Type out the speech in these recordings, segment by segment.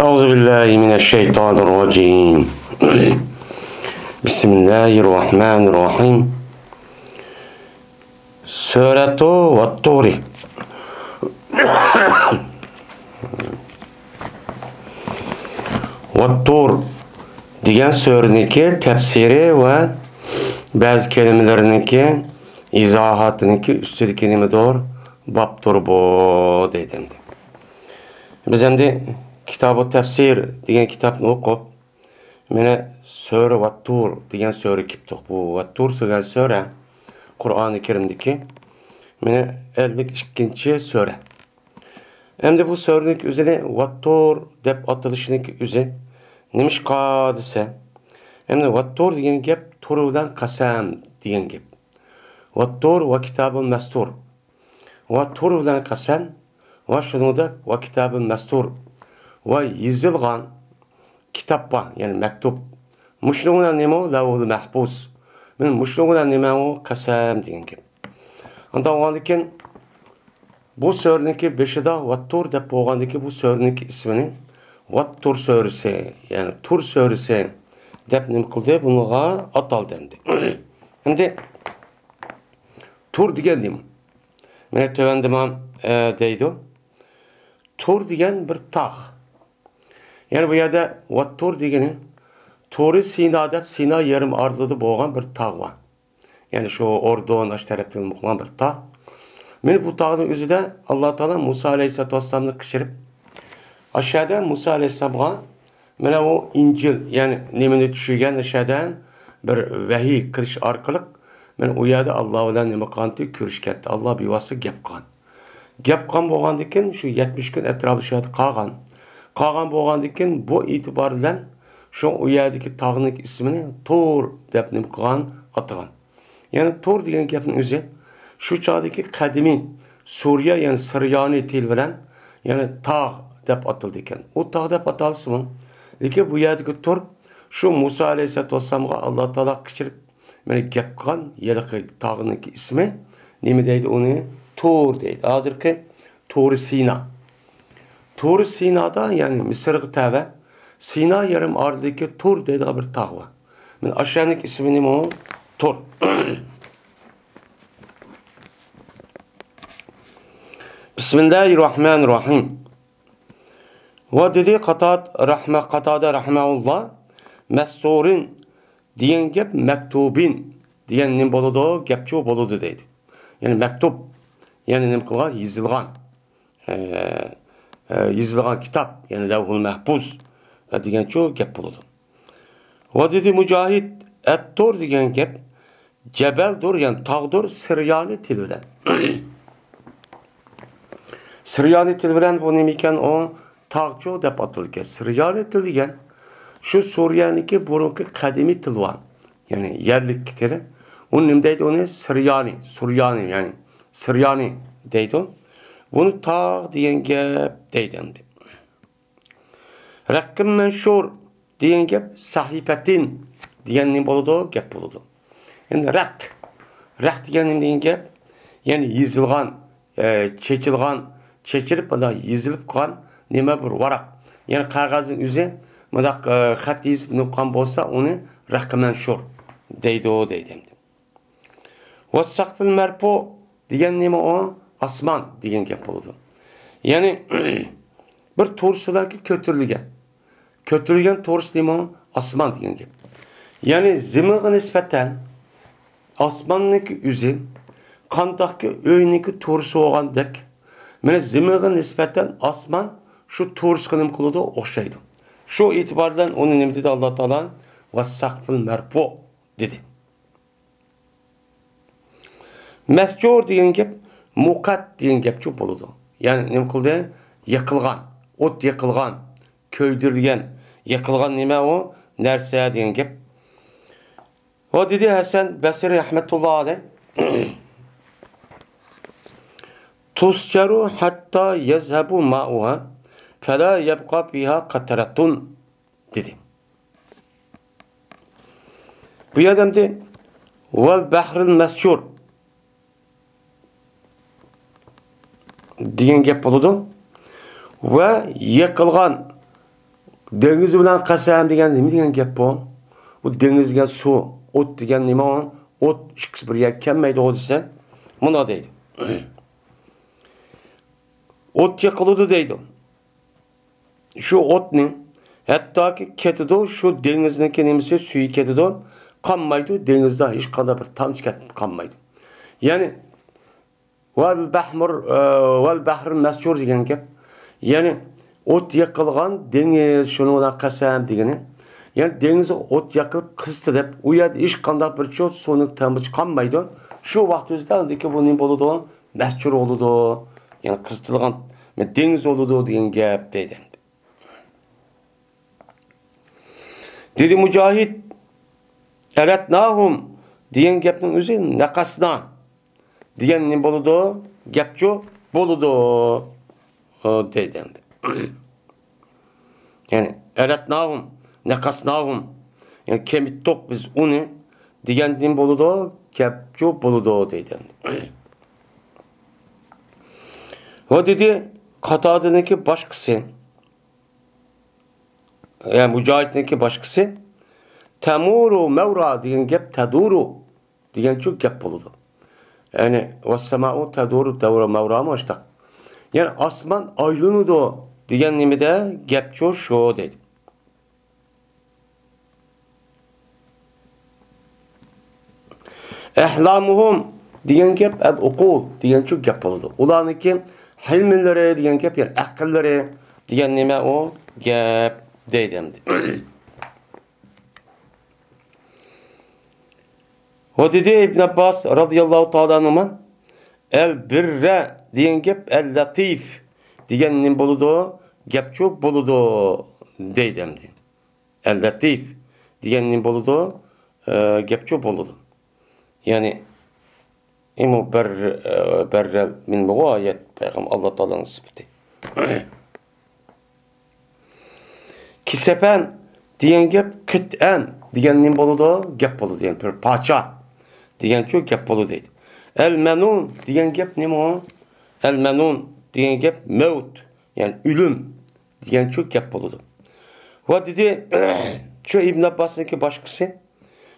أعوذ بالله من الشيطان الرجيم بسم الله الرحمن الرحيم سورة والطور والطور degan so'riniki tafsiri va ba'zi kelimalarniki izohatiniki ustidagi nimadir bobdir bu dedim. Biz endi Kitab-ı Tefsir degan kitobni o'qib, meni Sura Vat-Tur degan sura kelibdi. Bu Vat-Tur degan sura Qur'oni Karimdagi meni 52-sura. Endi bu suraning o'zini Vat-Tur deb atilishidagi o'zi nimishqa desa, endi Vat-Tur degan gap turuvdan qasam degan gap. Vat-Tur va Kitabul Mastur. Va turuvdan qasam va shuningda va Kitabul Mastur. Va yozilgan kitap bor, ya'ni maktub. Mushunga nima lavhul mahbus. Men mushunga nima o qasam degan gap. Unda o'g'andikin bu suraning beshida Vat-Tur deb bo'lgandiki bu suraning ismini Vat-Tur surasi, ya'ni Tur surasi deb nima qildi, bunga ataldi endi. Endi Tur degan nima? Men tövendimam deydi. Tur degan bir tog'. Yani bu yerda Vat-Tur degani Turi Sina deb Sina yarim orolida bo'lgan bir tog' bor. Yani şu Ordon aş tarafdan bo'lgan bir tog'. Men bu tog'ning o'zida Alloh taolo Musa alayhisolomni qishirib, aşağıda Musa alayhisolomga mana o İncil, yani nimani tushirgan aşağıdan bir vahiy qilish orqali men u yerda Alloh bilan nima qildi, ko'rishgandi. Alloh bevosita gap qilgan. Gap qilgan bo'lgandan keyin shu 70 kun atrofida qolgan. Qolgan bo'lgandan keyin bu e'tibor bilan shu u yerdagi tog'ning ismini Tur deb nim qilgan, atagan. Ya'ni Tur degan gapning o'zi shu chog'dagi qadimiy Suriya, ya'ni Siryoniy til bilan ya'ni tog' deb atildi ekan. U tog' deb atalsimi? Lekin bu yerdagi Tur shu Musa alayhisolomga Alloh taolo qishirib meni gap qilgan yerdagi tog'ning ismi nima deydi uni? Tur deydi. Hozirgi Tur Sina. Tur Sina'da, yani Mısır'ı tava Sina yarım orolidagi Tur deydigan bir tog' bor. Men aşağıdaki ismi nima o? Tur. Bismillahirrahmanirrahim. Va dedi Qatada rahmeullah Masturin degan gap maktubin degan nim bo'ladi, gapchi bo'ladi deydi. Yani maktub, yani nim qilgan, yozilgan kitap, yani lavhul mahbus degan chu gap bo'ladi. Va dedi Mujohid at-Tur degan gap jabaldur, yani tog'dur Siryoni til bilan. Siryoni til bilan bu nima ekan? O tog'chu deb atalgan. Siryoni til degan shu Suriyaniki burungi qadimiy til bor. Yani yerlik tili. Uni nima deydi uni? Suryani, yani Siryani deydi. Bunu tog' degan gap deydi endi. Raqqim manshur degan gap sahifatin degan nim bo'ladi, gap bo'ladi. Endi raq degan nim degan gap, yani yozilgan, chechilib bunda yozilib qolgan nima bir varaq. Yani qog'ozning o'zi bunda xat yozib qolgan bo'lsa, uni raqqim manshur deydi endi. Va saqfil marfu degan nima o? Asman degan gap bo'ladi. Yani bir to'g'risidagi ko'tarilgan to'g'risi nima? Asman degan gap. Yani ziminga nisbatan asmanniki o'zi qandaqki o'yniki to'g'risi bo'lgandek, mana ziminga nisbatan asman shu to'g'risiga nima qiladi? O'xshaydi. Shu e'tibordan uni nima dedi Alloh taolo? Va saqfil marfu dedi. Masjur degan gap muqat degan gapchi bo'ladi. Yani nima qildi? Yiqilgan, o't yiqilgan, ko'ydirilgan, yiqilgan nima o? Narsa degan gap. Va dedi Hasan Basri rahmatullohi alayh tusjaru hatta yazhabu ma'uha fala yabqa fiha qatratun dedi. Bu yerda vel bahrul masjur degan gap bo'ladi. Va yiqilgan Dengiz bilan qasam degan nima degan gap bu? Bu dengizga suv, o't degan nima? O't ikkisi birga kelmaydi o desa, buna deydi. O't yakıldı deydi. Şu otning hattoki ketidi, şu dengizniki nimasi suvi ketidi, qonmaydi, dengizda hech qanday bir tomchi qolmaydi. Ya'ni val bahr masjur degan gap. Ya'ni o't yakılgan dengiz shuni qasam degani. Yani dengiz o't yakılıp kızdı deb, u yerda hech qanday bir suvning tomchi qolmaydi. Shu vaqt o'zida aldiki bu nima bo'ladi? Masjur bo'ladi. Yani kızıtılgan deniz oldu degan gap deydi. Dedi Mücahit, eretnahum degan gapning o'zi naqasna degan nima bo'ladi? Gapcho bo'ladi deydi. Yani eretnahum, naqasnahum. Yani kemittok biz onu degan nima bo'ladi? Gapcho bo'ladi deydi. O dedi Katada'daki başkası, yani Mücahit'deki başkası, temuru mevra diyen gap taduru diyen çok gap buludu. Yani vessema'u taduru devra mevra mı işte. Yani asman ayrılıyordu diyen nimede gap çok şu dedi. Ehlamuhum diyen gap el-ukul diyen çok gap buludu. Ulanıki hilmilleri diyen gap yani akılları diyen nime o gap deydimdi. O dedi İbn Abbas radıyallahu ta'ala anhuma el birre diyen gap el latif diyen nime buludu gap çok buludu deydimdi. El latif diyen nime buludu gap çok buludu. Yani İmu berrel min muayet Peygamber Allah Teala'nın sıfatı. Kisepen diyen gap kıt'en diyen nim boludu gap bolu diyen bir parça diyen çok gap bolu deydi. El menun diyen gap nim o? El menun diyen gap mevt yani ölüm diyen çok gap boludu. Ve dedi şu İbn Abbas'ınki başkası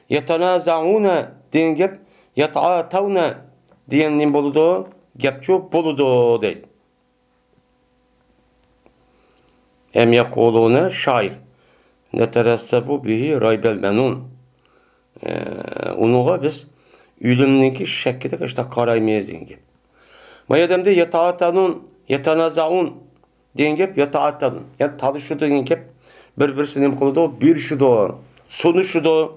yetanazauna diyen gap yata'atavna diyen nim boludu gap çok boludu deydi. Em yakuluna şair neterassabu bihi raybel menun. Onuğa biz ölümdeki şekkide işte qaraymayız degan gap. Mayadamda yata'atanun yatanazaun degan gap yata'atanun. Yani talışıdı degan gap bir-birisini nima qiladi? Berishidi, sunishidi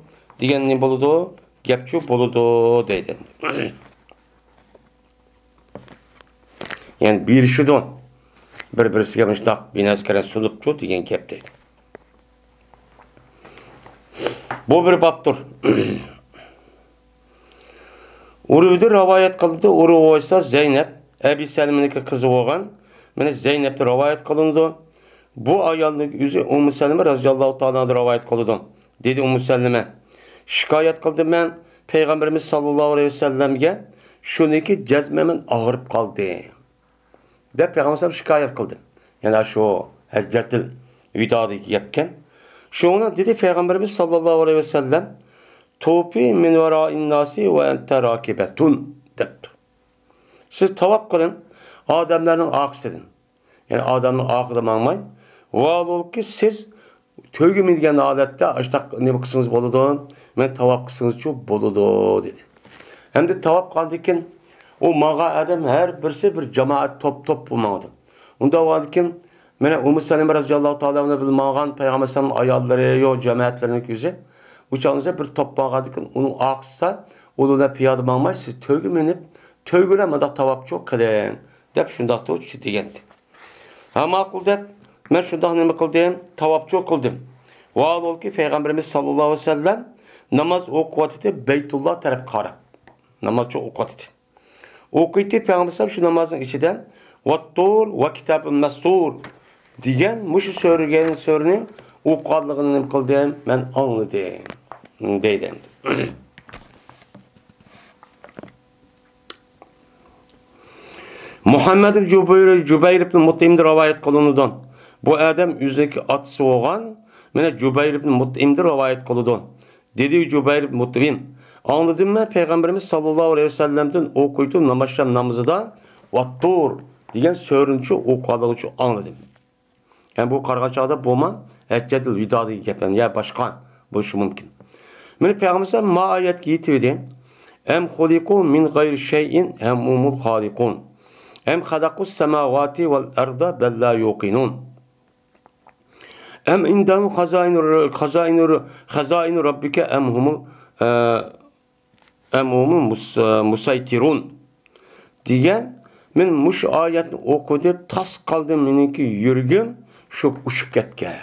degan nima bo'ladi? Gap çok bo'ladi deydi. Yani berishidi. Bir-birisiga müştaq binaskara sunib chu degan gap deydi. Bu bir babdır. Uruvda rivayet qildi, Uruv esa Zeynep, Abi Salim'niki qizi bo'lgan. Mana Zeynep'te rivayet qilindi. Bu ayolning o'zi Ummu Salima radhiyallohu ta'ala rivayet qildi. Dedi Ummu Salima, shikoyat qildim men Peygamberimiz sallallohu alayhi vasallamga, shuniki jazmaman og'rib qoldi. Deb Peygamber shikoyat qildi. Yani şu heccetil vidadiki yapken. Şuna dedi Peygamberimiz sallallahu aleyhi ve sellem Tufi min vera'in nasi ve ente rakibetun depti. Siz tavap kılın. Ademlerin aksidin. Yani adamın akıda mağmay. Vaal ki siz tövgü degan adette işte ne kısınız boludu. Men tavap kısınız çok boludu dedi. Hem de tavap kaldıkken o mağa adam her birisi bir cemaat top bulmadı. Onda varken mene Ummu Salime radhiyallahu ta'ala bilmagan Peygamber sallallahu ayolları yo cemaatlarının yüzü uçağınıza bir top bağladıkken onu aksa oluna piyade bağmay siz tövgü menip tövgülemede tavap çok kılın dep şundak da uçu degendi. Ha makul dep men şundak nime kıldım tavap çok kıldım. Vaal ol ki Peygamberimiz sallallahu aleyhi ve sellem namaz okuvatı Beytullah taraf karab. Namaz çok okuvatı. Okuydu Peygamber sallallahu şu namazın içinden Vattur ve kitab-ı mestur diyen muşu sörünün uqadlığını kıldım ben anladım deydim. Muhammed Cübeyr ibn Mut'im'de rivayet kılınıdan Bu adam yüzdeki atısı olgan, mene Cübeyr ibn Mut'im'dir rivayet kılıdı. Dedi Cübeyr ibn Mut'im, anladım mı Peygamberimiz sallallahu aleyhi ve sellem'den okuyduğum namazşam namazıda vattur diyen sörünçü okuyalığı anladım. Yani bu kargaçada boma Eccedil vidadı geplen ya başkan bu şu mümkün. Mene Peygamberimiz ma ayet giyitivdi. Em huliku min gayri şeyin em umul halikun. Em hadakus semavati vel erda bel la yuqinun. Em indahum hazainu rabbike em humul musaytirun diyen men muş ayetini okudu tas kaldı meniki yürgüm şu uçup ketken.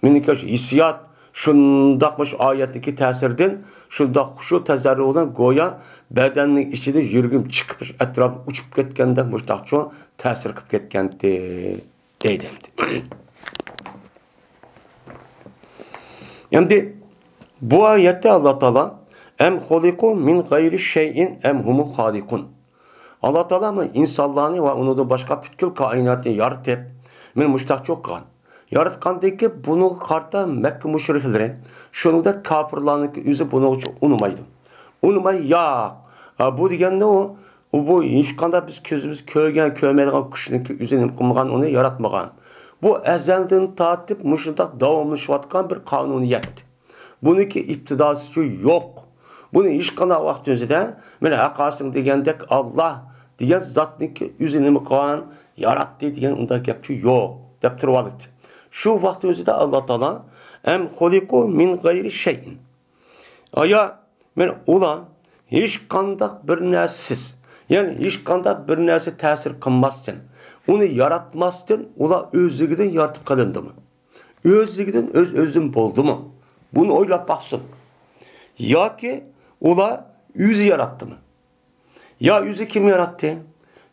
Meniki hissiyat şundakmış ayetteki tesirden şundak şu tezerri olan goya bedenin içinde yürgüm çıkmış etrafı uçup ketkende muştak şu tesir kıp ketken deydi. Şimdi bu ayette Allah Teala em huliku min gayri şeyin em humul halikun. Allah Teala mı insanlarını ve onu da başka bütün kainatını yaratıp men muştak çok kan. Yaratkandaki bunu karta Mekke müşrikleri şunu da kafirlerin yüzü bunu unumaydı. Unumay ya bu diyen ne o? Bu hiç kanda biz közümüz köymediğin kuşun yüzünü kılmagan onu yaratmagan. Bu ezelden tatip müşrik devamlı şuatkan bir kanuniyet. Bununki iptidası yok. Bunu hiç kanda vaktinde mene akasın diyendek Allah diyen zatniki yüzünü kılan yarattı diyen onda gepçi yok. Deptir valit. Şu vaktimizde Allah Teala em huliku min gayri şeyin. Aya men ulan hiç kandak bir nersiz. Yani hiç kandak bir nersi tesir kılmazsın. Onu yaratmazsın. Ula özlüğüden yaratıp kalındı mı? Özlüğüden özün buldu mu? Bunu oylap baksın. Ya ki ula yüzü yarattı mı? Ya yüzü kim yarattı?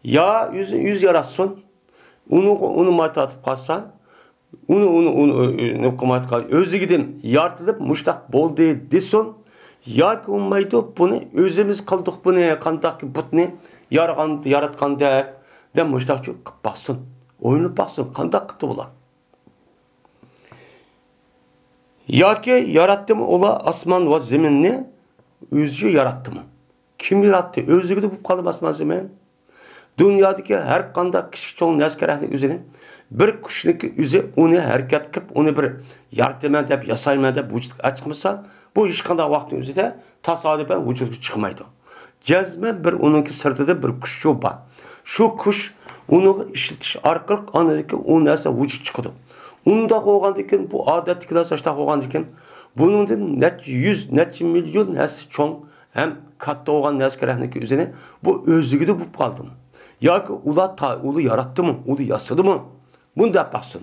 Ya yüz yaratsın. Onu mata atıp kalsan özü gidin yartılıp muştak bol diye desin ya ki ummaydı bunu özümüz kıldık bunu kandak bunu yaratkan de muştak çok baksın oyunu baksın kandak kıtı bulan ya ki yarattı mı ola asman ve zeminini özcü yarattı mı kim yarattı özü gidip bu kalıp asman zemin dünyadaki her kandak kişi çoğun neskerahını üzerine bir kuşniki üzü onu hareket kıp onu bir yardıma dep yasayma dep vücut açmasa bu iş kadar vakti üzerinde tasadifen vücut çıkmaydı. Cezme bir onunki sırtıda bir kuş var. Şu kuş onu işletiş arkalık anadaki o neyse vücut çıkıyordu. Onu da koğandaki bu adetli de saçta koğandaki bunun da net yüz net milyon nesi çoğun hem katta olan neskerahındaki üzerine bu özlüğü de bu kaldı mı? Ya ki ulu yarattı mı? Ulu yasadı mı? Bunu da yaparsın.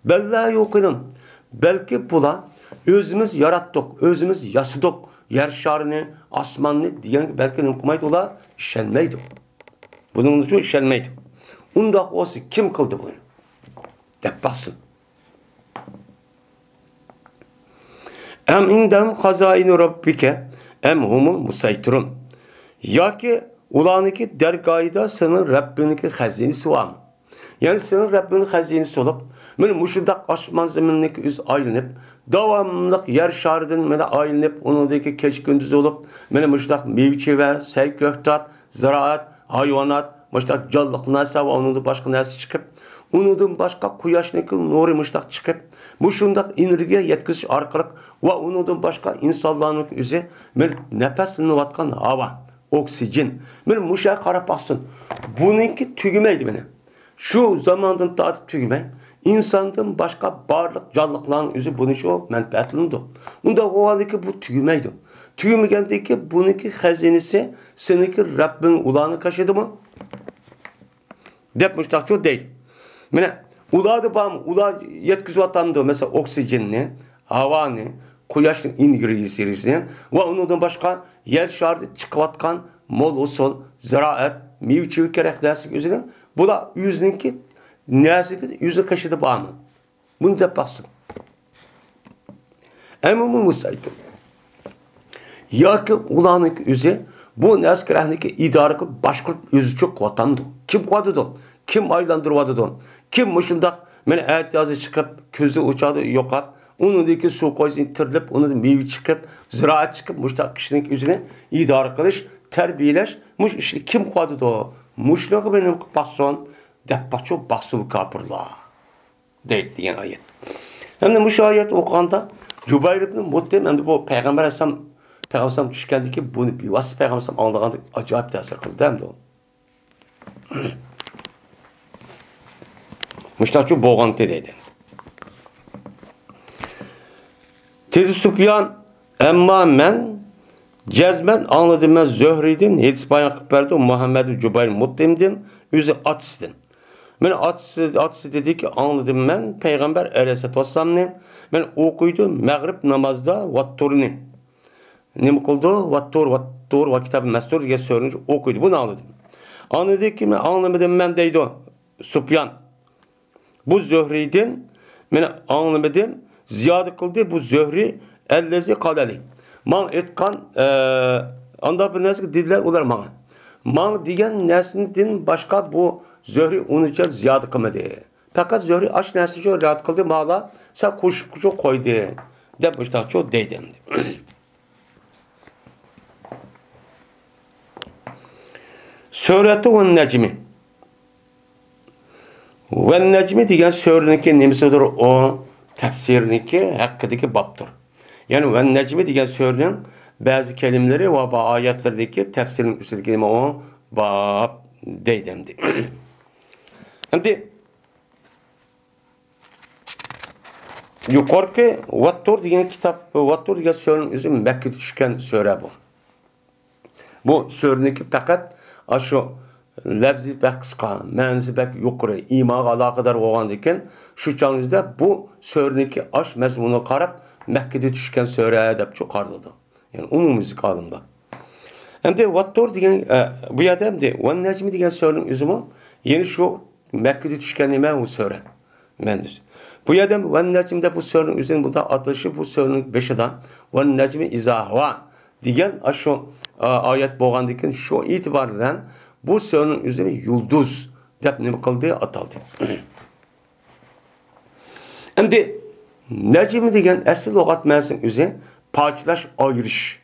Bella yokunun. Belki bula özümüz yarattık, özümüz yasadık. Yer şarını, asmanını diyen belki okumaydı ola işlenmeydi. Bunun için işlenmeydi. Onda olsa kim kıldı bunu? Yaparsın. Em indem hazainu rabbike em humul musaytirun. Ya ki ulanıki dergahida senin Rabbiniki hazinesi var mı? Yani senin Rabbinin hazinesi olup, böyle muşudak asman zeminindeki yüz ayrılıp, devamlılık yer şariden böyle ayrılıp, onundaki keç gündüz olup, böyle muşudak mevçeve, göktat, ziraat, hayvanat, muşudak canlılık neyse ve onun başka neyse çıkıp, onun başka kuyaşındaki nuri muşudak çıkıp, muşundak enerjiye yetkisiz arkalık ve onun başka insanların yüzü, böyle nefesini vatkan hava. Oksijen. Ben muşaya karap baksın. Bununki tügümeydi beni. Şu zamandan tatip tügüme. İnsandan başka varlık, canlıkların yüzü bunun için o menfaatlıydı. Onda o halde ki bu tügümeydi. Tügümeydi ki bununki hazinesi seninki Rabbin ulağını kaşıdı mı? Dep müştak çok değil. Mene ulağı bağım, ulağı yetkisi vatandı. Mesela oksijenini, havanı, kuyaşın ingrizisini ve ondan başka yer şartı çıkıvatkan mol usul, ziraat, mevçilik gereklersi üzerine bu da yüzünki nesidi yüzü kaşıdı bağımı. Bunu da baksın. Emumu musaydı. Ya ki ulanık yüzü bu neskerahındaki idarıkı başka yüzü çok vatandı. Kim kodudu? Kim aylandırvadıdı? Kim mışındak Mene ayet çıkıp, közü uçadı yokap, onundaki su koysun tirilip, onu da meyve çıkıp, ziraat çıkıp, muşta kişinin yüzüne idare kılış, terbiyeleş, muş işte kim koydu da o? Muşluğu benim bakson, deppaço baksu kapırla. Deyil diyen ayet. Hem de muş ayet okuyanda, Cübeyr ibn Mut'tem, hem de bu Peygamber Aleyhisselam düşkendeki bunu bir vasıf Peygamber Aleyhisselam anlığında acayip tesir kıldı, hem de o. Muştaçu boğantı dedi. Dedi Süfyan, emma men cezmen anladım ben Zöhri'din, hedis bayan kıpırdı, Muhammed Cübeyr Mut'tem'dim, yüzü atsızdım. Ben atısı dedi ki anladım ben Peygamber Aleyhisselatü Vesselam'ın ben okuydum Mağrib namazda vatturunu. Ne kıldı? Vattur ve kitab-ı mestur diye söyleyince okuydu. Bunu anladım. Anladı ki ben anlamadım ben deydi o. Süfyan. Bu Zöhri'den ben anlamadım. Ziyade kıldı bu Zöhri ellezi kadeli. Man etkan anda bir nesli dediler olar bana. Man diyen neslinin başka bu Zöhri unuca ziyade kılmadı. Fakat Zöhri aç nesli çok rahat kıldı. Mağla sen kuşkucu koydu. Demişler çok deydim. Sureti ve Necmi. Ve Necmi diyen sureninki nemisidir o tefsirinki hakkındaki baptır. Yani ve Necmi diyen surenin bazı kelimeleri ve ayetlerdeki tefsirin üstündeki o bab deydemdi. Şimdi yukarıki Vattur diyen kitap, Vattur diyen surenin üzerine Mekke'de düşken sure bu. Bu sureninki fakat aşu lafzi bek kıska, menzi bek yukarı, imaga alakadar olan diken şu çağınızda bu sureninki aş mezmunu karab Mekke'de düşken sure dep çok ardıdı. Yani umumizlik alımda. Hem de Vattur diyen bu yerde hem de Ve Necmi diyen surenin üzümü yeni şu Mekke'de düşken nime o sure. Mendüz. Bu yerde Ve Necmi'de bu surenin üzerinde burada atılışı bu surenin beşinden Ve Necmi izahva diyen aşu ayet boğan diken şu itibarından bu surenin üzerine yıldız dep ne kıldığı atıldı. Hem de Necmi diyen eski logat mevsim üzerine paçlaş ayrış.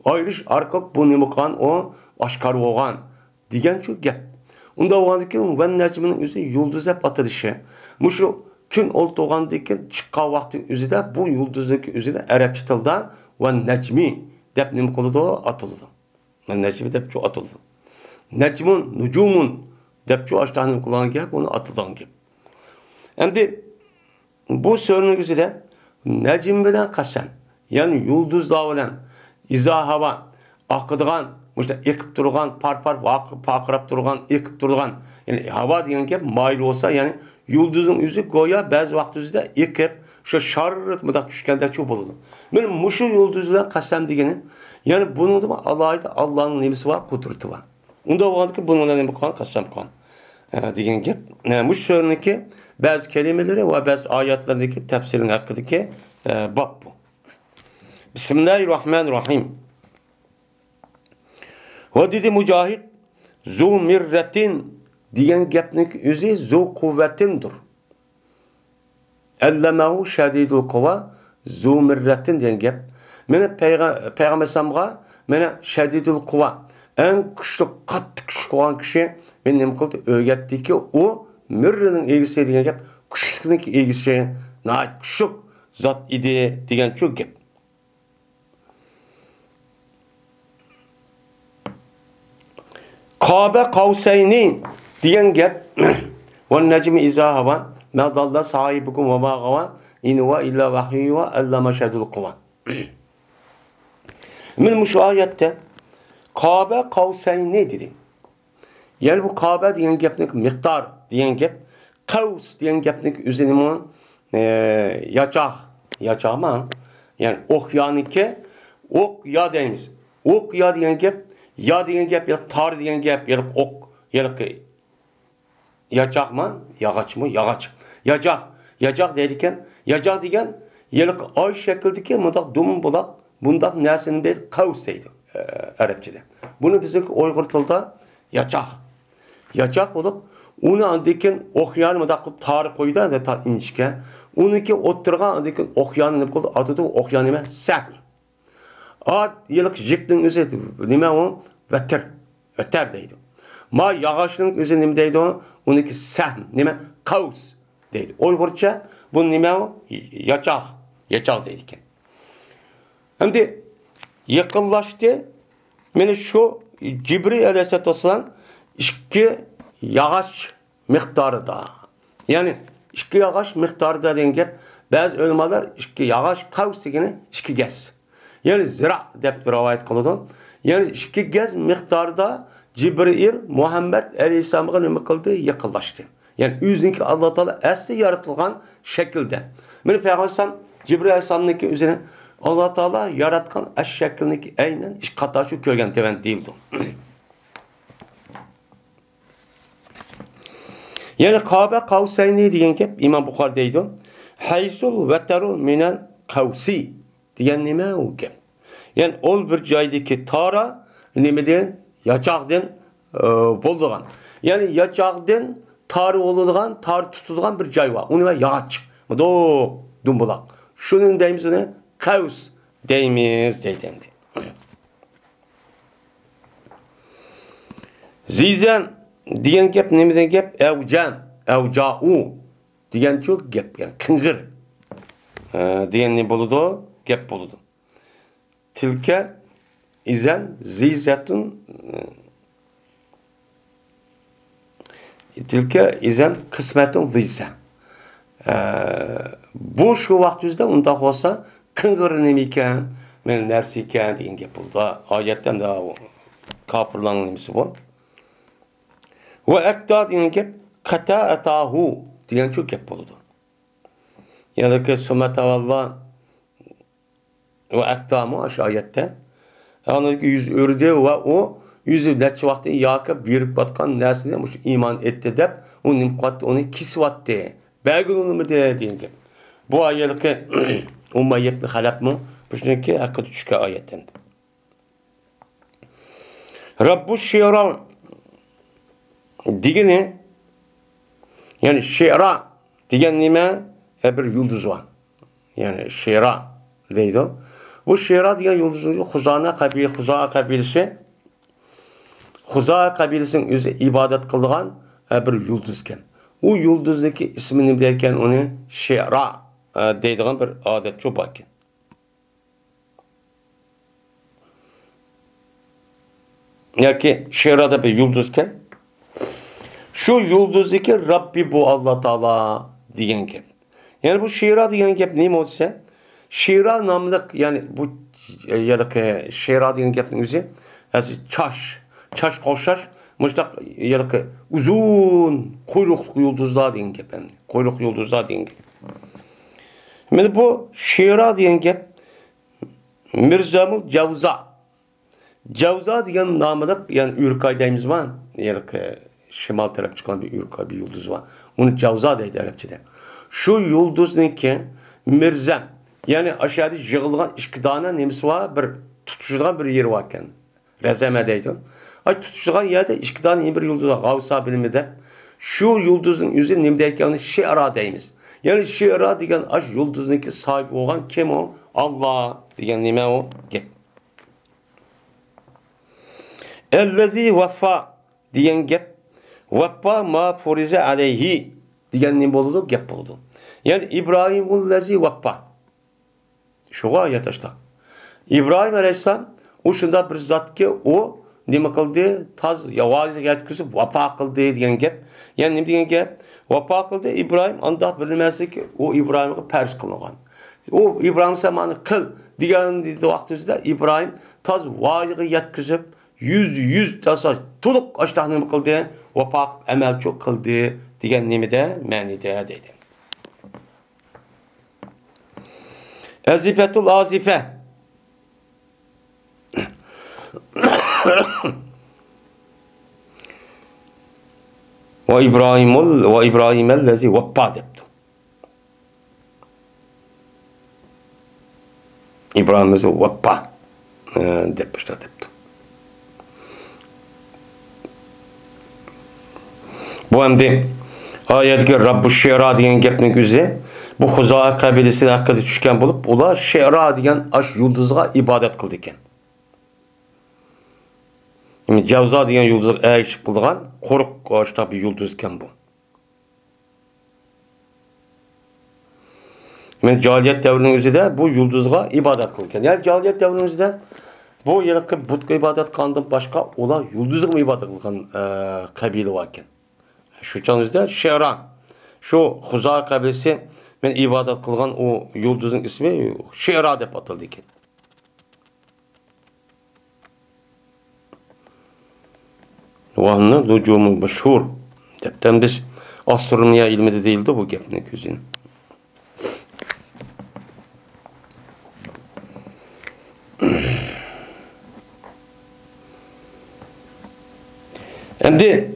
Ayrış arkalık bu nimukan o aşkar oğan diyen şu gep. Onda oğan diken ve Necmi'nin üzerine yıldız hep atılışı. Muşu gün oldu oğan diken çıkka vakti üzerinde bu yıldızdaki üzerine Arapça tilden ve Necmi dep nimukalı da atıldı. Ve Necmi dep çok atıldı. Necmun, nucumun dep çok aştağının kulağın gep onu atılan gep. Hem de bu sorunun üzerinde Necmi'den kasen yani yıldız dağılan izahava akıdığan işte ekip durgan pakırap durgan ekip durgan yani hava diyen gep mail olsa yani yıldızın yüzü goya bazı vakti üzerinde ekip şu şarrıt mıdak düşkende çok bulundu. Benim muşu yıldızdan kasem diyenin yani bunun da Allah'ın nemisi var, kudreti var. Onda vardı ki bununla nemi kan kasem kan. Diyen gep. Muş sorununki bazı kelimeleri ve bazı ayetlerindeki tefsirin hakkındaki bab bu. Bismillahirrahmanirrahim. Ve dedi Mücahit zu mirretin diyen gepnik üzü zu kuvvetindir. Ellemehu şedidul kuva zu mirretin diyen gep. Mene Peygamber Sam'a mene şedidul kuva en güçlü katlı güçlü olan kişi benim kıldı öğretti ki o mirrenin ilgisi diyen gep güçlükün ilgisi nait güçlük zat idi diyen çok gep. Kabe kavseyni diyen gep ve necmi izahavan ma dalla sahibukum ve ma gavan in huve illa vahiyyu ve allama şedul kuvan. Min şu ayette Kabe kavseyni dedi. Yani bu Kabe diyen gepnik miktar diyen gep kavs diyen gepnik üzerine yacak mı? Yani ok yani ki ok ya deyimiz. Ok ya diyen gep ya diyen gep ya tar diyen gep ya ok ya yacak mı? Yağaç mı? Yağaç. Yacak. Yacak dedikken yacak diyen yelik ay şekildeki mudak dumun bulak bundak nesinin bir kavseydi Arapçada. Bunu bizdeki Uygur tilde yacak. Yacak olup Onu andikin okyanı da tarih koydu da ta inçke. Onunki oturgan andikin okyanı ne oldu? Adı da okyanı Sahm. Ad yıllık jipnin özü nime o? Veter deydi. Ma yağışının özü nime deydi o? Onunki Sahm. Nime? Kaus deydi. Uygurca bu nime o? Yaçak deydi ki. Şimdi yakınlaştı. Mene şu Cibril Aleyhisselam iki yağış miktarı da. Yani iki yağış miktarı da deyin gep. Bazı ölmalar iki yağış kaus degeni iki gez. Yani zira dep rivayet kıldı. Yani iki gez miktarda Cibril Muhammed Aleyhisselam'a ne kıldı? Yakınlaştı. Yani yüzündeki Allah Teala asli yaratılgan şekilde. Mene Peygamber Cibril Aleyhisselam'ın üzerine Allah Teala yaratkan eş şeklindeki aynen iş kata şu köygen teven değildi. Yani Kabe Kavseyni diyen ki İmam Bukhari'deydi. Haysul veterul minel kavsi diyen nime o ki. Yani ol bir caydaki tara nimeden yaçakden bulduğun. Yani yaçakden tarı olulgan, tarı tutulgan bir cay var. Onu yağaç. Do dumbulak. Şunun deyimiz ne? Kavs deyimiz deydendi. Zizen diyen gep nemeden gep? Evca'u diyen çok gep yani kıngır diyen ne buludu? Gep buludu. Tilke izen zizetun tilke izen kısmetun zize. Bu şu vaktizde unda olsa kıngır nemiken men nersiken diyen gep buludu. Ayetten daha kapırlanın nemisi bu. Ve ekta diyen gep kata etahu diyen çok gep buludu. Yani ki sumetavallah ve ekta mı aşağı ayetten. Yani ki yüz örde ve o yüzü neçe vakti yakıp birip batkan nesine iman etti dep o nimkat onu kisvatte. Belgin onu mu diye diyen gep. Bu ayet ki umma yetli halap mı? Bu çünkü hakkı düşke ayetten. Rabbu şiran digini yani şera diyen nime bir yıldız var. Yani şera deydi o. Bu şera diyen yıldızın Huza'a kabilesi Huza'a kabilesinin özü ibadet kıldıgan bir yıldızken. O yıldızdaki ismini derken onu şera deydiğin bir adet çok bakın. Ya ki şerada bir yıldızken şu yıldızdaki Rabbi bu Allah Teala diyen gep. Yani bu şira diyen gep neyim olsa? Şira namlık yani bu ya da ki şira diyen gepin özü çaş koşar muştak ya da ki uzun kuyruklu yıldızlar diyen gep. Kuyruklu yıldızlar diyen gep. Yani bu şira diyen gep Mirzamul Cavza diyen namlık yani ürkaydayımız var. Ya da ki şimal taraf çıkan bir ürka bir yıldız var. Onu Cavza deydi Arapçada. Şu yıldız ne ki Mirzam yani aşağıda yığılgan iki tane nemisi var bir tutuşulgan bir yeri varken. Rezeme deydi. Ay tutuşulgan yerde iki tane bir yıldız var. Gavsa biliminde. Şu yıldızın yüzü nemdeyken onu şiara deyimiz. Yani şiara diyen aş yıldızın ki sahibi olan kim o? Allah diyen neme o? Gep. Ellezi veffa diyen gep veffa ma furize aleyhi diyen ne buludu? Gep buludu. Yani İbrahimullezi veffa. Şu ayet işte. İbrahim Aleyhisselam o şunda bir zat ki o ne kıldı? Taz yavaş yetkisi veffa kıldı diyen gep. Yani ne diyen gep? Veffa kıldı İbrahim anda bilinmezdi ki o İbrahim'e pers kılıngan. O İbrahim zamanı kıl diyen vaktinde İbrahim taz vayığı yetkisip yüz tasa tuluk açtığını kıldı, vapak emel çok kıldı diyen nimede menide dedi. Ezifetul azife ve İbrahim'ellezi vappa deptu. İbrahim'ellezi vappa deptu. Bu endi ayetki Rabbu Şera degan gapning o'zi bu Xuzo qabilasi haqida tushgan bo'lib, ular Şera degan ash yulduzga ibodat qildi ekan. Yani Cavza degan yulduzga ayishib qilgan qo'riq qo'shta bir yulduz ekan bu. Men Cahiliyet davrining o'zida bu yulduzga ibodat qilgan. Yani Cahiliyet davrining o'zida bu yilqi butga ibodat qilgandan boshqa ular yulduzga ibodat qilgan qabila bor ekan. Shu chanizda Şera şu Xuzo qabilasi men ibodat qilgan o yulduzning ismi Şera deb ataldi ekan. Vahanna nucumu meşhur. Depten biz astronomiya ilmide değildi bu gapning o'zini. Endi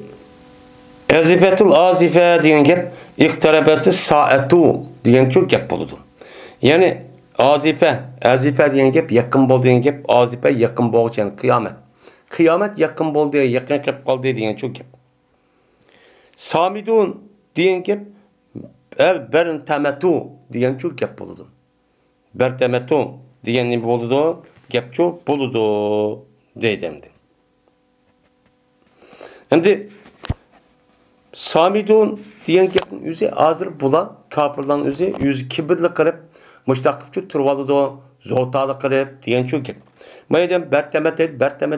Azifatul azifa degan gap iqtarabatis saatu degan çok gap bo'ladi. Yani azifa degan gap yaqin bo'ldi degan gap, azifa yaqin bo'lgan yani qiyomat. Qiyomat yaqin bo'ldi, yaqin kelib qoldi degan çok gap. Samidun degan gap bertamatu degan çok gap bo'ladi. Bertamatu degan nima bo'ladi? Gap çok bo'ladi deydi. Endi Samidun degan gapning o'zi hozir bular kofirlarning o'zi yüzü kibrli qilib, mushtaqibchi turib oladi, zo'talik qilib degan shu gap. Maydan bertamat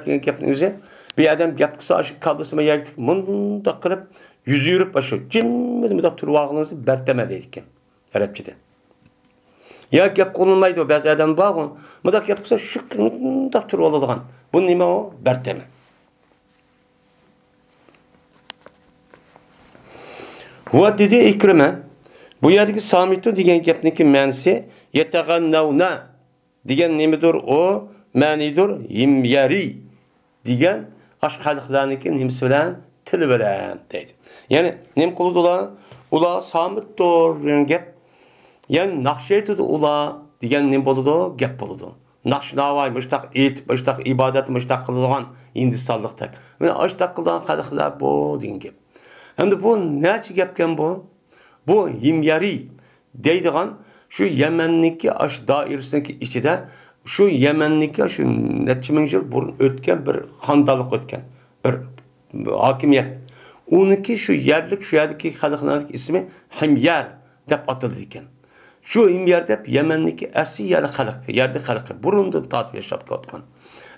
degan gapning o'zi bir odam gap qilsa, shu kaldisima yagdik mundaq qilib, yüzü yurib shu jimmi turib olganimizni bertamat deydi ekan arabchada. Ya gap qo'llanmaydi, ba'zi odam bor, mundaq gap qilsa shu mundaq turib oladigan. Bu nima o? Bertamat. Huwa dedi İkrime. Bu yerdeki Samitun degan gapniki ma'nosi yetagannavna degan nimadir o? Ma'nidir himyari degan ashqaliqlarniki nimasi bilan til bilan deydi. Yani nim qildilar? Ular Samitdir degan gap. Yani naqshaytidi ular degan nim bo'ladi, gap bo'ladi. Naqshnavay mushtaq et, mushtaq ibodat, mushtaq qiladigan Hindistonliklar. Mana mushtaq qilgan xalqlar bu degan gap. Hem de bu neçe gapken bu? Bu himyari deydiğen şu Yemen'deki aş dairesindeki içinde şu Yemen'deki şu neçe bin yıl burun ötken bir handalık ötken bir hakimiyet. Onunki şu yerdeki halkların ismi Himyar dep atıldı iken. Şu Himyar dep Yemen'deki asli yerde halkı burundan tatip yaşap katkan.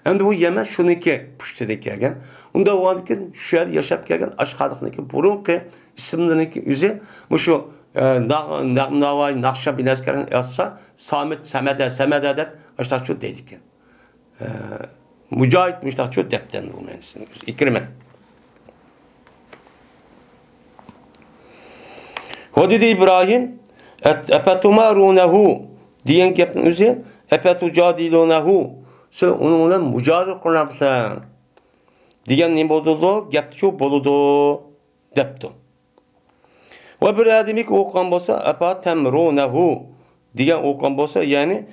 Endi bu Yemen şuniki puştida kelgan. Unda o'g'andiki shu yerda yashab kelgan ashqaliqniki burunqi ismlarniki o'zi shu Navoiy Naqshband askarning yozsa Samada deb ashtaqchu deydi ekan. Mujohid mushtaqchu debdan bu ma'nosini. İkrime. Hodidi İbrahim epatumarunahu degan gapning o'zi epatujadilunahu sen onunla mücadele qilamisan degan nima bo'ldi? Gap shu bo'ladi debdi. Va bir adamik o'qigan bo'lsa apatamrunahu degan o'qigan bo'lsa, ya'ni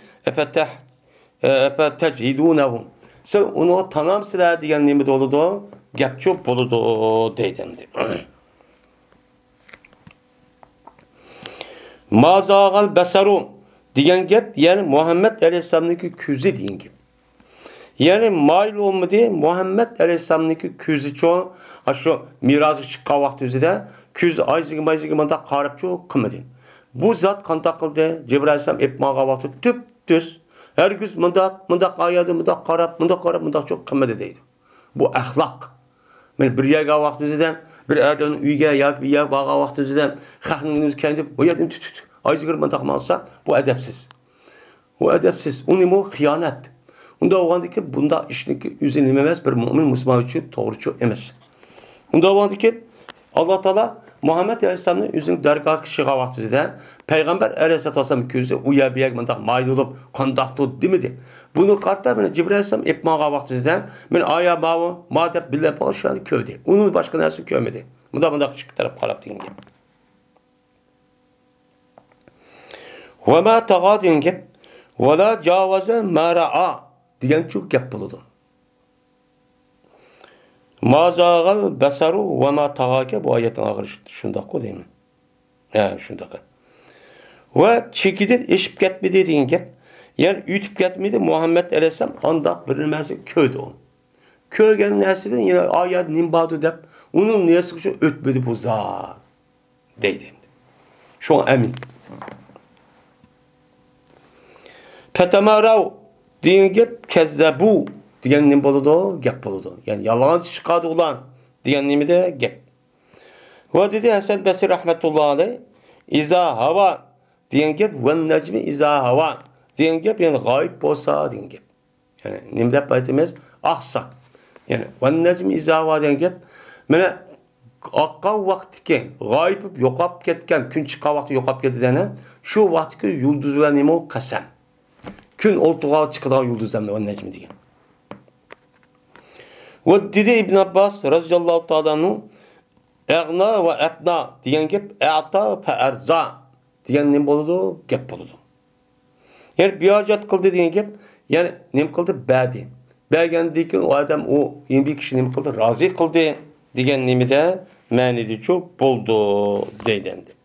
apatajhidunahu. Sen uni tanamsizlar degan nima bo'ladi? Gap shu bo'ladi deydi. Mazaqal basaru degan gap, ya'ni Muhammad alayhisolamning ko'zi degan gap. Yani mayl olmadı Muhammed Aleyhisselam'daki közü çoğu şu miracı çıkan vakti üzerinde köz ayzıgı manda qarab çoğu kılmadı. Bu zat kanta kıldı. Cebrail Aleyhisselam etmağa vakti tüp düz. Her gün manda ayadı, manda qarab çok kılmadı deydi. Bu ahlak. Ben bir yerge vakti üzerinde bir erdenin üyge yak bir yer bağa vakti üzerinde xahnınız kendi o yerden ayzıgı manda kılmazsa bu edepsiz. O edepsiz. Onun bu hıyanet. Unda o'g'andiki bunda ishniki o'zi nima emas, bir mo'min musulmon uchun to'g'ri emas. Unda o'g'andiki Alloh taolo Muhammad alayhisolamning o'zining dargohiga chiqqan vaqtida payg'ambar alayhisolam ko'zi u yer bu yer mundaq mayli bo'lib, qandoqdi demadi. Buni qarta mana Jibril alayhisolam etmagan vaqtida men aya bavu ma deb bilib o'shani ko'rdi. Uni boshqa narsa ko'rmadi. Bunda chiqib taraf qarab degan gap. Va ma tag'adin gap va la javaza mara'a degan çok gap bo'ladi. Mazagal basaru ve ma tagake bu ayetin ağırı şundak o değil mi? Ya şundak. Ve çekiden eşip ketmedi dediğin gep. Yani ütüp ketmedi Muhammed Aleyhisselam anda bir nimesi köyde o. Köygen nesiden yine ayet nimbadu dep onun niyesi için ötmedi bu zat. Deydim. Şu an emin. Petemarav diyen gep kezzebu diyen nim boludu, gep boludu. Yani yalancı çıkardı ulan diyen nimi de gep. Ve dedi Hasan Basri rahmetullahi aleyh İza hava diyen gep ve necmi iza hava diyen gep yani gayb bolsa diyen gep. Yani nimde baytimiz ahsa. Yani ve necmi iza hava diyen gep mene akka vakti gayb yokap ketken gün çıkan vakti yokap ketidene şu vakti yulduzlar nimo kasem. Gün oltuğa çıkıdan yulduzlar ve necmi diyen. Ve dedi İbn Abbas radıyallahu ta'ala'nın Eğna ve etna diyen gep e'ta fe erza diyen nim boludu, gep boludu. Yani biacat kıldı diyen gep yani nim kıldı badi. Belgendiyken o adam o 21 kişi nim kıldı razı kıldı diyen nimi de menidi çok boldu deydemdi.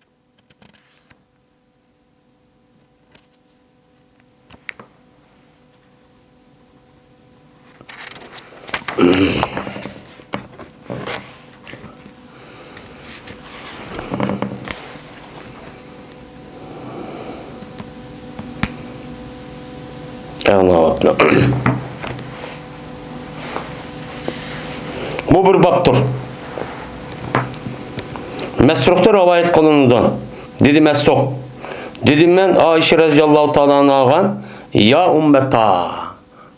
Bu bir baptır. Mesruk'ta rivayet kılınından. Dedi Mesruk. Dedim ben Ayşe radıyallahu ta'ala ağam ya ummeta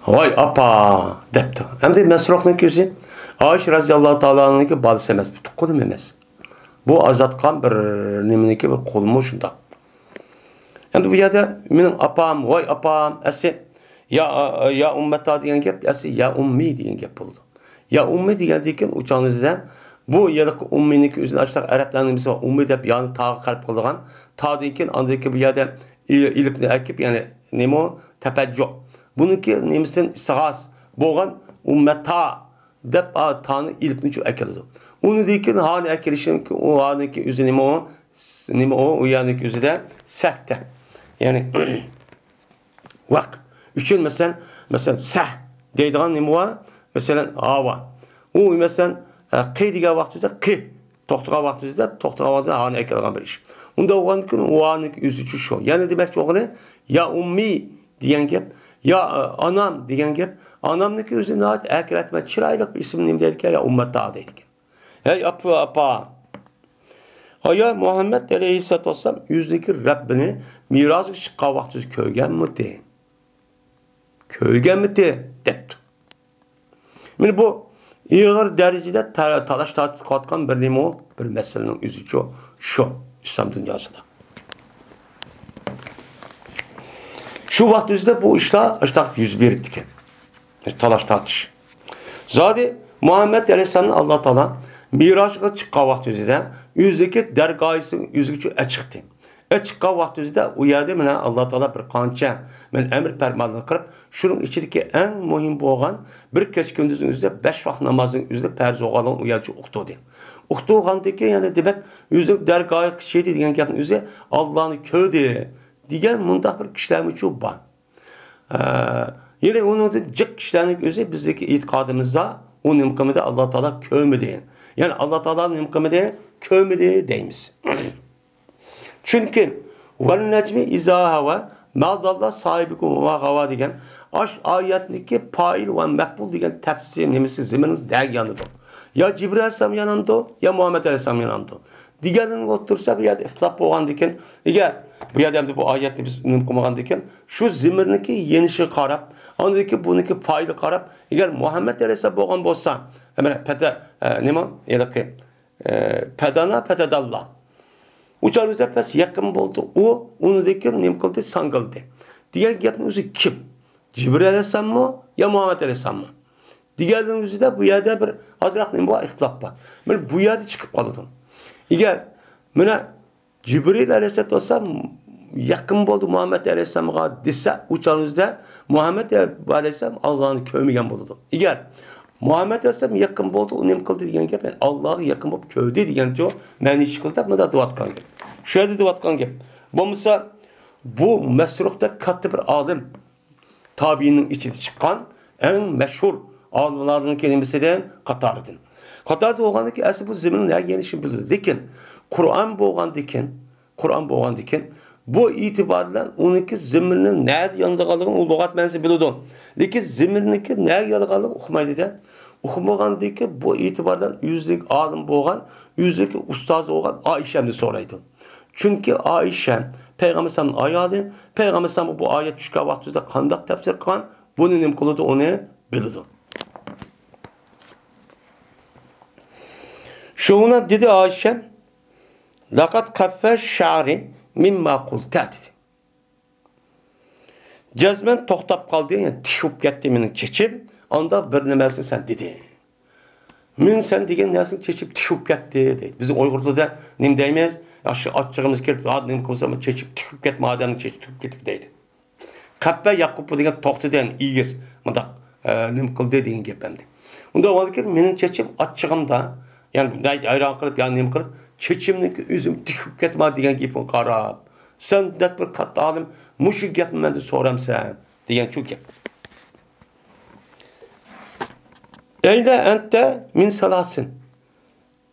vay apa depti. Hem de Mesruk'un gözü Ayşe radıyallahu ta'ala'nın ki bazı semez. Bu kolum emez. Bu azatkan bir niminiki bir kolumu şunda. Hem de bu yerde benim apam vay apam esi ya ummeta diyen gep esi ya ummi diyen gep oldu. Ya ummi diyen diken uçağınızdan bu yadaki umminik üzerine açtık Arapların mesela ummi dep yani tağı kalp kıldıgan ta diyen andaki bu yerde ilipni ekip yani nemo tepeccüh. Bununki nemisin istihas boğan ummeta dep ta'nı ilipni çok ekildi. Onu diyen hani ekilişin ki o haniki üzerine o yani üzerinde sehte. Yani vak. Üçün mesela seh deydiğin nemi var? Mesela hava. O mesela qi diye vaxtında qi. Toxtuğa vaxtında toxtuğa vaxtında hani ekilgan bir iş. Onda o anlık üzücü şu. Yani demek ki oğlu ya ummi diyen gep ya anam diyen gep anamdaki üzerine ait ekil etme çıraylık bir isim nemi dedik ya ummetta dedik. Hey apa. Aya Muhammed Aleyhisselatü Vesselam yüzdeki Rabbini mirazı çıkan vaxtı köygen mi de? Köygen mi de? Depti. Yani bu İğir derecede talaş tartışıp katkan bir nimo bir meselenin üzücü şu İslam dünyasında. Şu vaxtımızda bu işler işte 101 ettik. Talaş tartış. Zaten Muhammed Aleyhisselam'ın Allah Teala Miraç'a çıkan vaxtımızda yüzdeki dergahısının yüzgücü açıktı. Çıkan vaxtımızda o yerde Allah Teala bir kança emir fermanını kırıp şunun içindeki en mühim boğan bir keç gündüzün üzerinde 5 vaxt namazın üzerinde perz oğalan uyarıcı uqtuğdu. Uqtuğandaki yani demek yüzük dergahı şeydi diyen gapın üzerinde Allah'ın köyde diyen mundaq bir kişilerimiz çok var. Yine onun cık kişilerin üzerinde bizdeki itikadımızda o nimkamede Allah Teala köyme yani Allah Teala'nın nimkamede köyme deyimiz. Çünkü vel necmi izâ hava mâdallah sahibikum ve hava diyen ayetindeki fail ve mekbul diyen tefsir nemisi ziminiz der yanıdır. Ya Cibril Aleyhisselam yanımda ya Muhammed Aleyhisselam yanımda. Diğerinin otursa bir yerde ihtilaf boğan diken eğer bu yerde bu ayetini biz nümkumagan diken şu zimiriniki yenişi karab andaki bununki faili karab eğer Muhammed Aleyhisselam boğan bolsa hemen pete nima yedaki pedana pedadallah uçarızda pes yakın oldu. O onu diken nem kıldı sangıldı. Diğer gapın özü kim? Cibril Aleyhisselam mı ya Muhammed Aleyhisselam mı? Diğerinin özü de bu yerde bir azrak nem bu ihtilaf var. Ben bu yerde çıkıp kaldım. Eğer Cibril Aleyhisselam yakın oldu Muhammed Aleyhisselam'a dese uçarızda Muhammed Aleyhisselam Allah'ın kövmegen buldu. Eğer Muhammed Aleyhisselam yakın oldu, o nem kıldı diyen gep. Yani Allah'a yakın olup köyde diyen ki o meni çıkıldı, bunu da duvatkan gep. Şöyle duvatkan gep. Bu mesela bu mesrukta katı bir alim tabiinin içinde çıkan en meşhur alimlerinin kelimesinden Katar'dın. Katar'da oğandı ki aslında bu zeminin ne gelişini bildi. Lakin Kur'an boğan diken bu itibarla onunki zeminin nerede yanında kaldığını o lügat mensi bildi. Lakin zemininki nerede yanında kaldığını okumaydı da. Okumagan ki bu itibardan yüzlük alim boğan, yüzlük ustaz boğan Ayşe'mdi soraydı. Çünkü Ayşe Peygamber Sallallahu ayağıdın. Peygamber Sallallahu bu ayet çıkan vaktinde kandak tefsir kılan bunun imkılıdı onu bildi. Şuna dedi Ayşe lakat kaffe şa'ri mimma kulta dedi. Cezmen toxtab kaldı yani tişup gitti menin çeçip anda bir nemesin sen dedi. Men sen degen nesin çeçip tişup gitti dedi. Bizim Uygurda da nim deymiz. Aşı açığımız kelip adını kılsam çeçip tişup gitme adamın çeçip tişup gitip deydi. Kappe Yakup degen toxtu den iyidir. Mındak nim kıldı degen gepemdi. Onda o ki menin çeçip açığımda yani ayran kılıp yani nim kılıp çeçimdeki üzüm tişup gitme degen gepim qarab. Sen det bir katta alim muşu gepim men de soram sen degen şu gep. Eyne ente min salasın.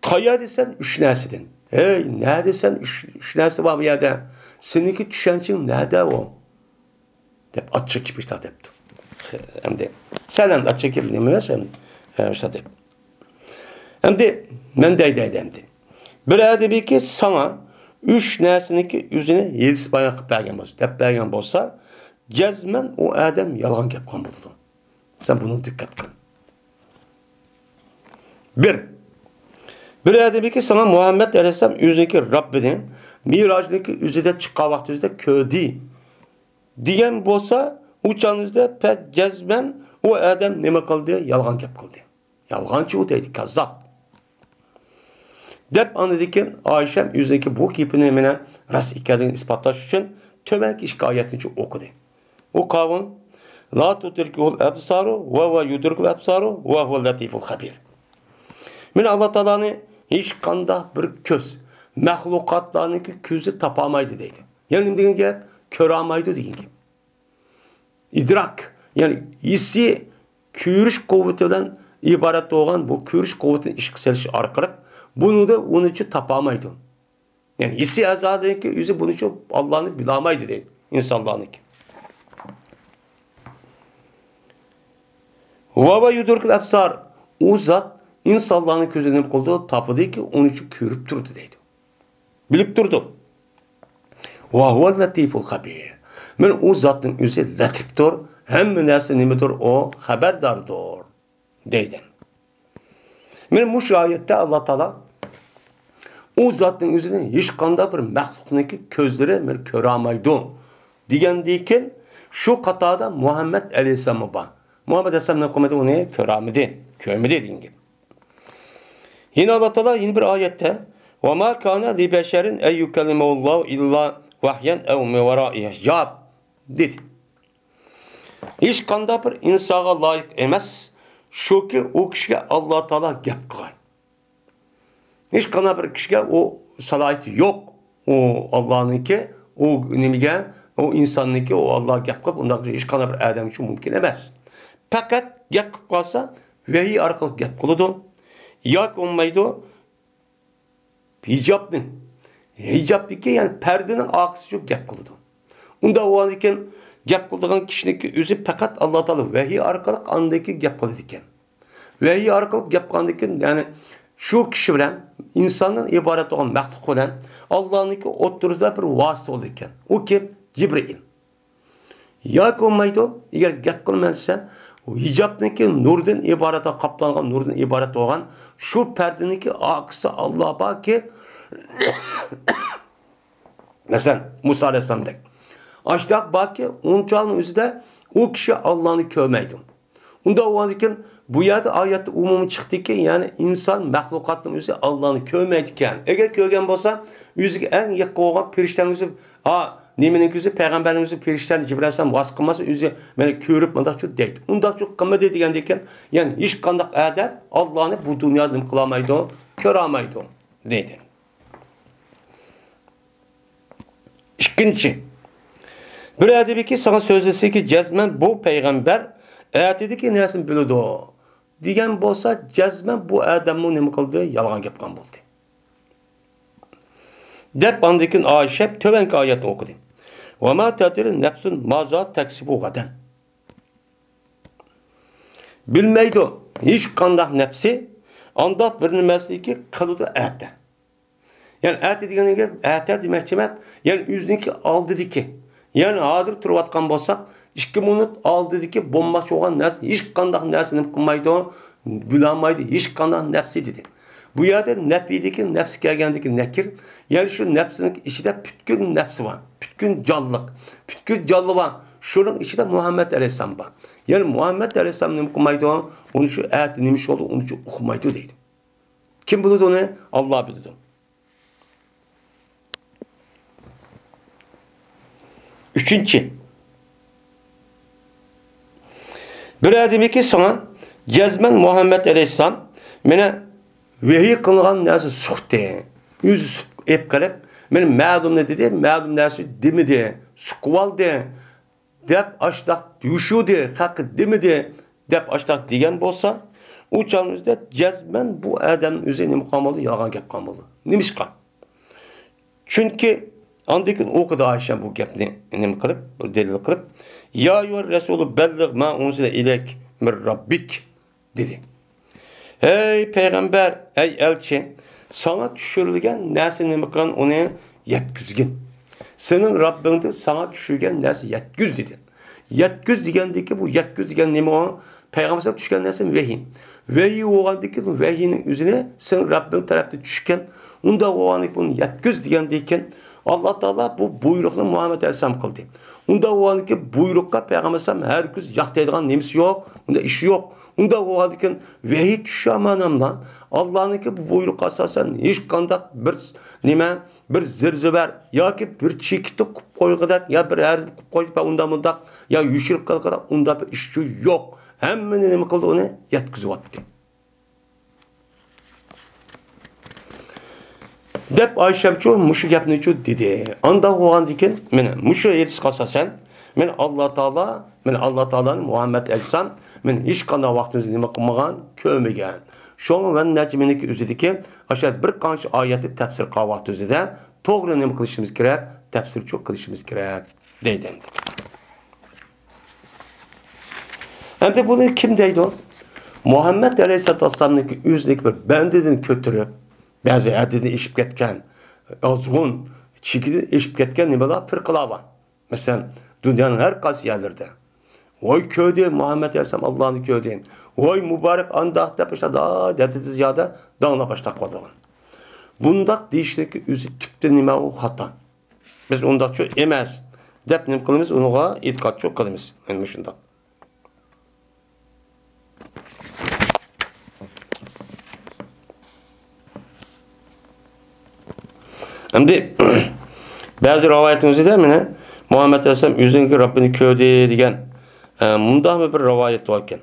Kaya desen üç nesidin. Hey ne desen üç nesi var mı yerde? Seninki düşençin nerede o? Dep açık gibi işte depti. Hem de sen hem de açık gibi değil mi? Hem işte dep. Hem de men deydi. Bir edebi ki sana üç nesiniki yüzüne yedisi bayan kıp bergen bolsa. Dep bergen bolsa cezmen o adam yalan gep kan buldu. Sen bunu dikkat kıl. Bir edebi ki sana Muhammed Aleyhisselam yüzündeki Rabbinin miracındaki yüzüde çıkan vaktinde ködi diyen bolsa uçanızda pek cezben o adam neme kıldı? Yalgan gep kıldı. Yalgancı o deydi, kazzap. Dep anladıkken Ayşem yüzündeki bu kipini hemen rast ikadını ispatlaş için töbenki işgayetini okudu. O kavun la tutirkul ebsaru ve yudrikul ebsaru ve huve latiful habir. Men Allah Teala'nın hiç kanda bir köz, mahlukatlarınki közü tapamaydı deydi. Yani degan gap köramaydı degan gap. İdrak, yani hissi körüş kuvvetinden ibaret olan bu körüş kuvvetinin işki seliş arkalık bunu da onun için tapamaydı. Yani hissi azadınki yüzü bunun için Allah'ını bilamaydı deydi. İnsanlarınki. Ve yudurkul ebsar o zat İnsanların közünün kıldığı tapıdı ki onun için körüp durdu deydi. Bilip durdu. وَهُوَ اللَّطِيفُ الْخَبِيرُ Men o zatın yüzü latiftir. Hem neresi nimedir o haberdardır deydi. Men bu ayette Allah Teala o zatın yüzünün hiç kanda bir mahlukniki közleri men köramaydı. Digendiyken şu katada Muhammed Aleyhisselam'a bak. Muhammed Aleyhisselam'ın komeди onu köramedi. Kömedi deyin gibi. Yine Allah Teala yine bir ayette وَمَا كَانَ لِبَشَرٍ اَيُّ كَلِمَ اللّٰهُ اِلَّا وَحْيًا اَوْ مِوَرَائِهِ Cevap dedi. Hiç kanda bir insana layık emez. Şu ki o kişiye Allah Teala gep kılay. Hiç kanda bir kişiye o salayeti yok. O Allah'ınki, o nimige, o insanınki, o Allah'a gep kılıp ondan hiç kanda bir adam için mümkün emez. Fakat gep kılıp kalsa vehiy arkalık gep kılıdı. Yak olmaydı hicabdın. Hicab ki yani perdenin akısı çok gap kıldı. Onda o andiken gap kıldığın kişinin yüzü fakat Allah Teala vehiy arkalık andaki gap kıldı diken. Vehiy arkalık gap kıldıkken yani şu kişi bilen insanın ibaret olan mahluk olan Allah'ınki oturduğunda bir vasıta oldu diken. O kim? Cibril. Yak olmaydı eğer gap kılmazsa o hicabdaki nurdan ibaret kaplangan nurdan ibaret olan şu perdeniki akısı Allah'a bak ki mesela Musa Aleyhisselam'daki aşağı bak ki onçalın üzerinde o kişi Allah'ını kövmeydi. Onda o andiken bu yerde ayette umumu çıktı ki yani insan mahlukatın üzerinde Allah'ını kövmeydiken eğer kövgen olsa yüzü en yakın olan perişten üzerinde nemenin özü peygamberin özü perişten Cibril aleyhisselam vas kılmasa özü beni körüp mındak şu deydi. Unda çok kılmadı degendeyken yani hiç kandak adam Allah'ını bu dünyada nim kılamaydı o, kör almaydı o deydi. İkinci. Bir edebi ki sana sözlesi ki cezmen bu peygamber dedi ki nesin bildi o. Diyen bolsa cezmen bu adamın nima kıldı? Yalgan gapkan buldu. Dep andikin Ayşe tövenki ayetini okudu. Ve ma tadri nefsun maza teksibu gaden. Bilmeydi hiç kandak nefsi anda bir nimesi ki kılıdı ete. Yani ete degeni gibi ete demek yani yüzünki aldı ki. Yani hazır turvatkan bolsak 2 minut aldı ki bombaçı olan nefsi hiç kandak nefsini kılmaydı bilamaydı hiç kandak nefsi dedi. Bu yerde nefideki nefsi gelgendeki nekir yani şu nefsinin içinde pütkün nefsi var. Pütkün canlılık. Pütkün canlı var. Şunun içinde Muhammed Aleyhisselam var. Yani Muhammed Aleyhisselam'ın okumaydı o. Onun şu ayet neymiş oldu. Onun şu okumaydı değil. Kim buldu onu? Allah bildi. Üçüncü. Bir ademi ki sana cezmen Muhammed Aleyhisselam mene vehiy kılgan nasi suhte. Yüz ep kalep. Benim ma'dum ne dedi? Ma'dum nasi demedi. Sukvaldi. Dep açtak yuşudi. Hakkı demedi. Dep açtak degen bolsa o çağımızda cezmen bu adamın üzerine mukamalı yalan gap kamalı. Nimişka. Çünkü andikin o kadar Ayşe bu gapni nim kılıp, delil kılıp ya yor Resulü bellig ma unzile ilek min rabbik dedi. Ey peygamber, ey elçi, sana düşürülgen nesi nimikan onu yetküzgin. Senin Rabbinde sana düşürgen nesi yetküz dedi. Yetküz degendeki bu yetküz degen nemi o? Peygamber'e düşken nesi vehin. Vehi oğandaki vehinin üzerine senin Rabbin tarafta düşken, onda oğandaki bunu yetküz degendeyken Allah Teala bu buyruklu Muhammed Aleyhisselam kıldı. Onda oğandaki buyrukka Peygamber Aleyhisselam her gün yaktaydıgan nemisi yok, onda işi yok. Onda o halde vehi düşüyor manamdan Allah'ın ki bu buyruk asasen hiç kandak bir nime bir zirziber ya ki bir çekiti koygadak ya bir er koyup onda mundak ya yüşürüp kalkadak onda bir işçi yok. Hemen nime kıldı onu yetkizip attı. Dep Ayşem çoğu muşu yapını çoğu dedi. Anda o halde mene muşu yetiş kasasen men Allah Teala'nın Muhammed Aleyhisselam men hiç kanday vaktimizni nima qilmagan, ko'rmagan. Şoň men näçmeniki üzidiki aşağı bir qancha oyatni tafsir qilgan vaqt üzide to'g'ri nima qilishimiz kerak, tafsir çok qilishimiz kerak deydi. Endi bunu kim deydi o? Muhammed Aleyhisselam'nınki üzidiki bir bendini kötürüp, bazı adini işip ketken, azgın, çikidi işip ketken nimalar firqalar var. Mesela dünyanın her qaysi yerlerde. Oy köyde Muhammed Aleyhisselam Allah'ın köydeyin. Oy mübarek andahta başladı dediniz ya da dağına başladı kodaman. Bundak deyişteki üzü tüpte nime o hata. Biz ondak çok emez. Dep nim kılımız onuğa itikat çok kılımız. Yani şundak. Şimdi bazı rivayetimizde de mi Muhammed Aleyhisselam yüzünki Rabbini köyde degen Mundaq bir rivayet var ekan.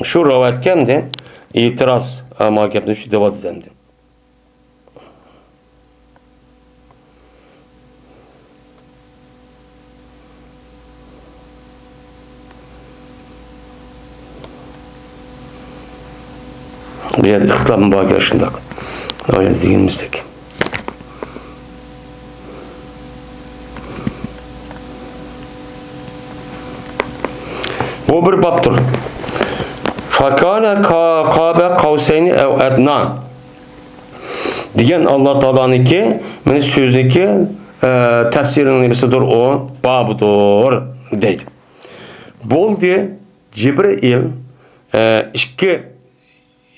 Şu rivayetken itiraz ama gapni şu devat edendi. Bir yerde ixtilafın bakir şundak. Ayet degenimizdeki. Bu bir babdır. Fakana kabe kavseyni ev edna. Diyen Allah Teala'nınki, benim sözdeki tefsirinin nemesidir o, babıdır deydi. Bol diye Cibril iki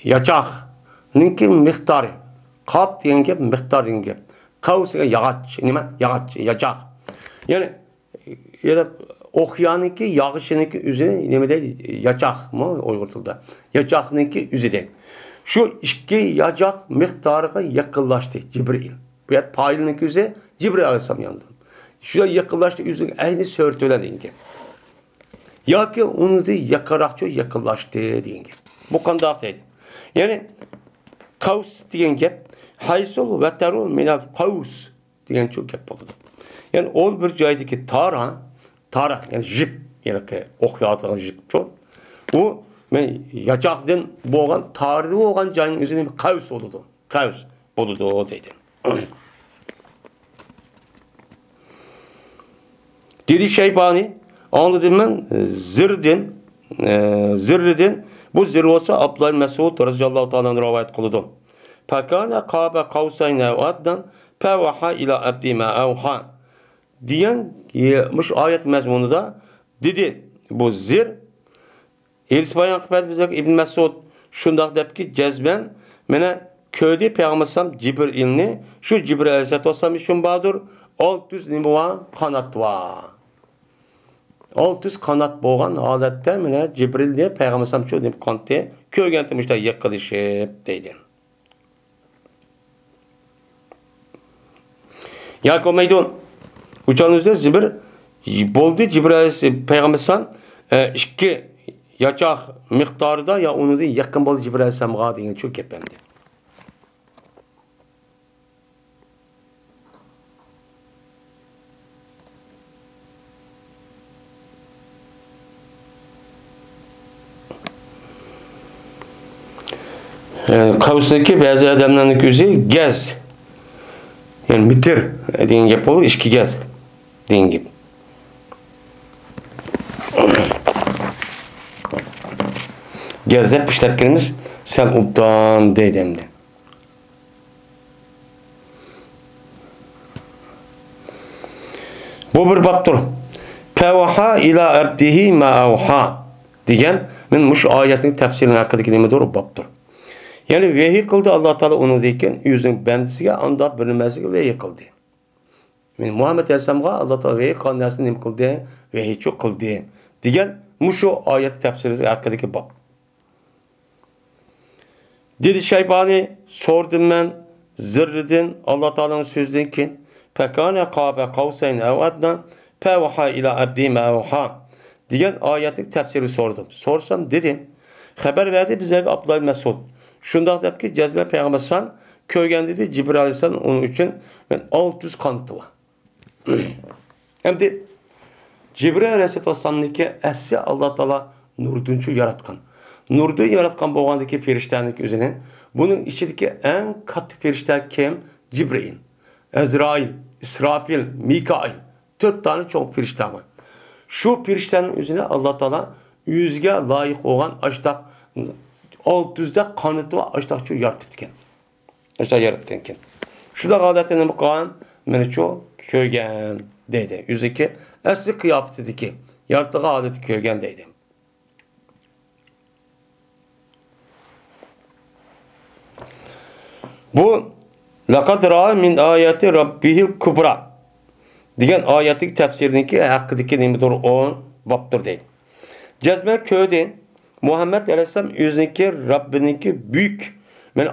yaçak ninki miktarı. Kap diyen gibi miktar diyen gibi. Kavseyni yağaç, nime? Yağaç, yaçak. Yani okyanınki yağışınınki üzerine ne de yaçak mı Uygur tilde. Yaçakınki üzerinde. Şu iki yacak miktarına yakınlaştı Cibril. Bu yer payının yüzü Cibril Aleyhisselam yandı. Şuraya yakınlaştı yüzün aynı sörtülen dinge. Ya ki onu da yakarakça yakınlaştı dinge. Bu kandak dedi. Yani kaus diyen gep haysul ve terul minal kaus diyen çok gep oldu. Yani ol bir caydaki tara yani jip yani ki okyatın jip çok. O men yacakdan boğan tarih boğan cayın üzerine bir kaus oldu. Kaus oldu o dedi. Dedi Şeybani anladım ben zirridin bu zir olsa Abdullah Mesud radıyallahu ta'ala rivayet kıldı. Fakana kabe kavsayne addan fevaha ila abdi ma avha diyen ayet mezmununda dedi bu zir İsmail akıbet bize İbn Mesud şundak dep ki cezben mene köyde peygambersam Cibril'ni şu Cibril aleyhissalatu vesselam şun badur 600 nimva kanat var. 600 kanat boğan adette mene Cibril diye peygambersam şu deyip kante köygentimizde yakılışıp deydi. Yakov meydun uçağınızda Cibril boldu Cibril peygambersam iki yacak miktarda ya onu da yakın bol Cibril aleyhisselam'a deyen çok yapemdi. Kavusdaki bazı adamların gözü gez. Yani bitir deyen yap olur, işki gez deyen gibi. Gezden işletkenimiz sen uptan deydemdi. Bu bir baptır. Fevaha ila abdihi ma avha diyen men muş ayetin tefsirinin hakkındaki neyme doğru baptır. Yani vehiy kıldı Allah Teala onu deyken yüzün bendisiga anda bilinmezliği vehiy kıldı. Yani Muhammed Aleyhisselam'a Allah Teala vehiy kılnasını nem kıldı, vehiy çok kıldı. Diyen muş ayet tefsirinin hakkındaki bap. Dedi Şeybani sordum ben zirridin Allah Teala'nın sözünden ki Pekane kabe kavseyn ev adnan fevaha ila abdi ma avha diyen ayetlik tefsiri sordum. Sorsam dedim haber verdi bize Abdullah Mesud. Şundak deyip ki cezbe peygamber san köygen dedi Cibril Aleyhisselam onun için 600 kanıtı var. Hem de Cibril Aleyhisselam'ın ki esya Allah Teala nurdunçu yaratkan. Nurdu yaratkan boğandaki feriştenin üzerine bunun içindeki en katı ferişte kim? Cibril, Ezrail, İsrafil, Mikail. 4 tane çok ferişte var. Şu feriştenin üzerine Allah Teala yüzge layık olan açtak 600'de kanıtı var açtak şu yaratıpken. Açtak yaratırken. Şu da adetine bakan beni çok köygen dedi. Yüzdeki esli kıyafetindeki yaratığı adeti köygen dedi. Bu laqad ra'a min ayati rabbihil kubra degan ayetlik tefsirindeki hakkındaki neymi doğru o baptır değil. Cezme köyde Muhammed Aleyhisselam yüzündeki Rabbininki büyük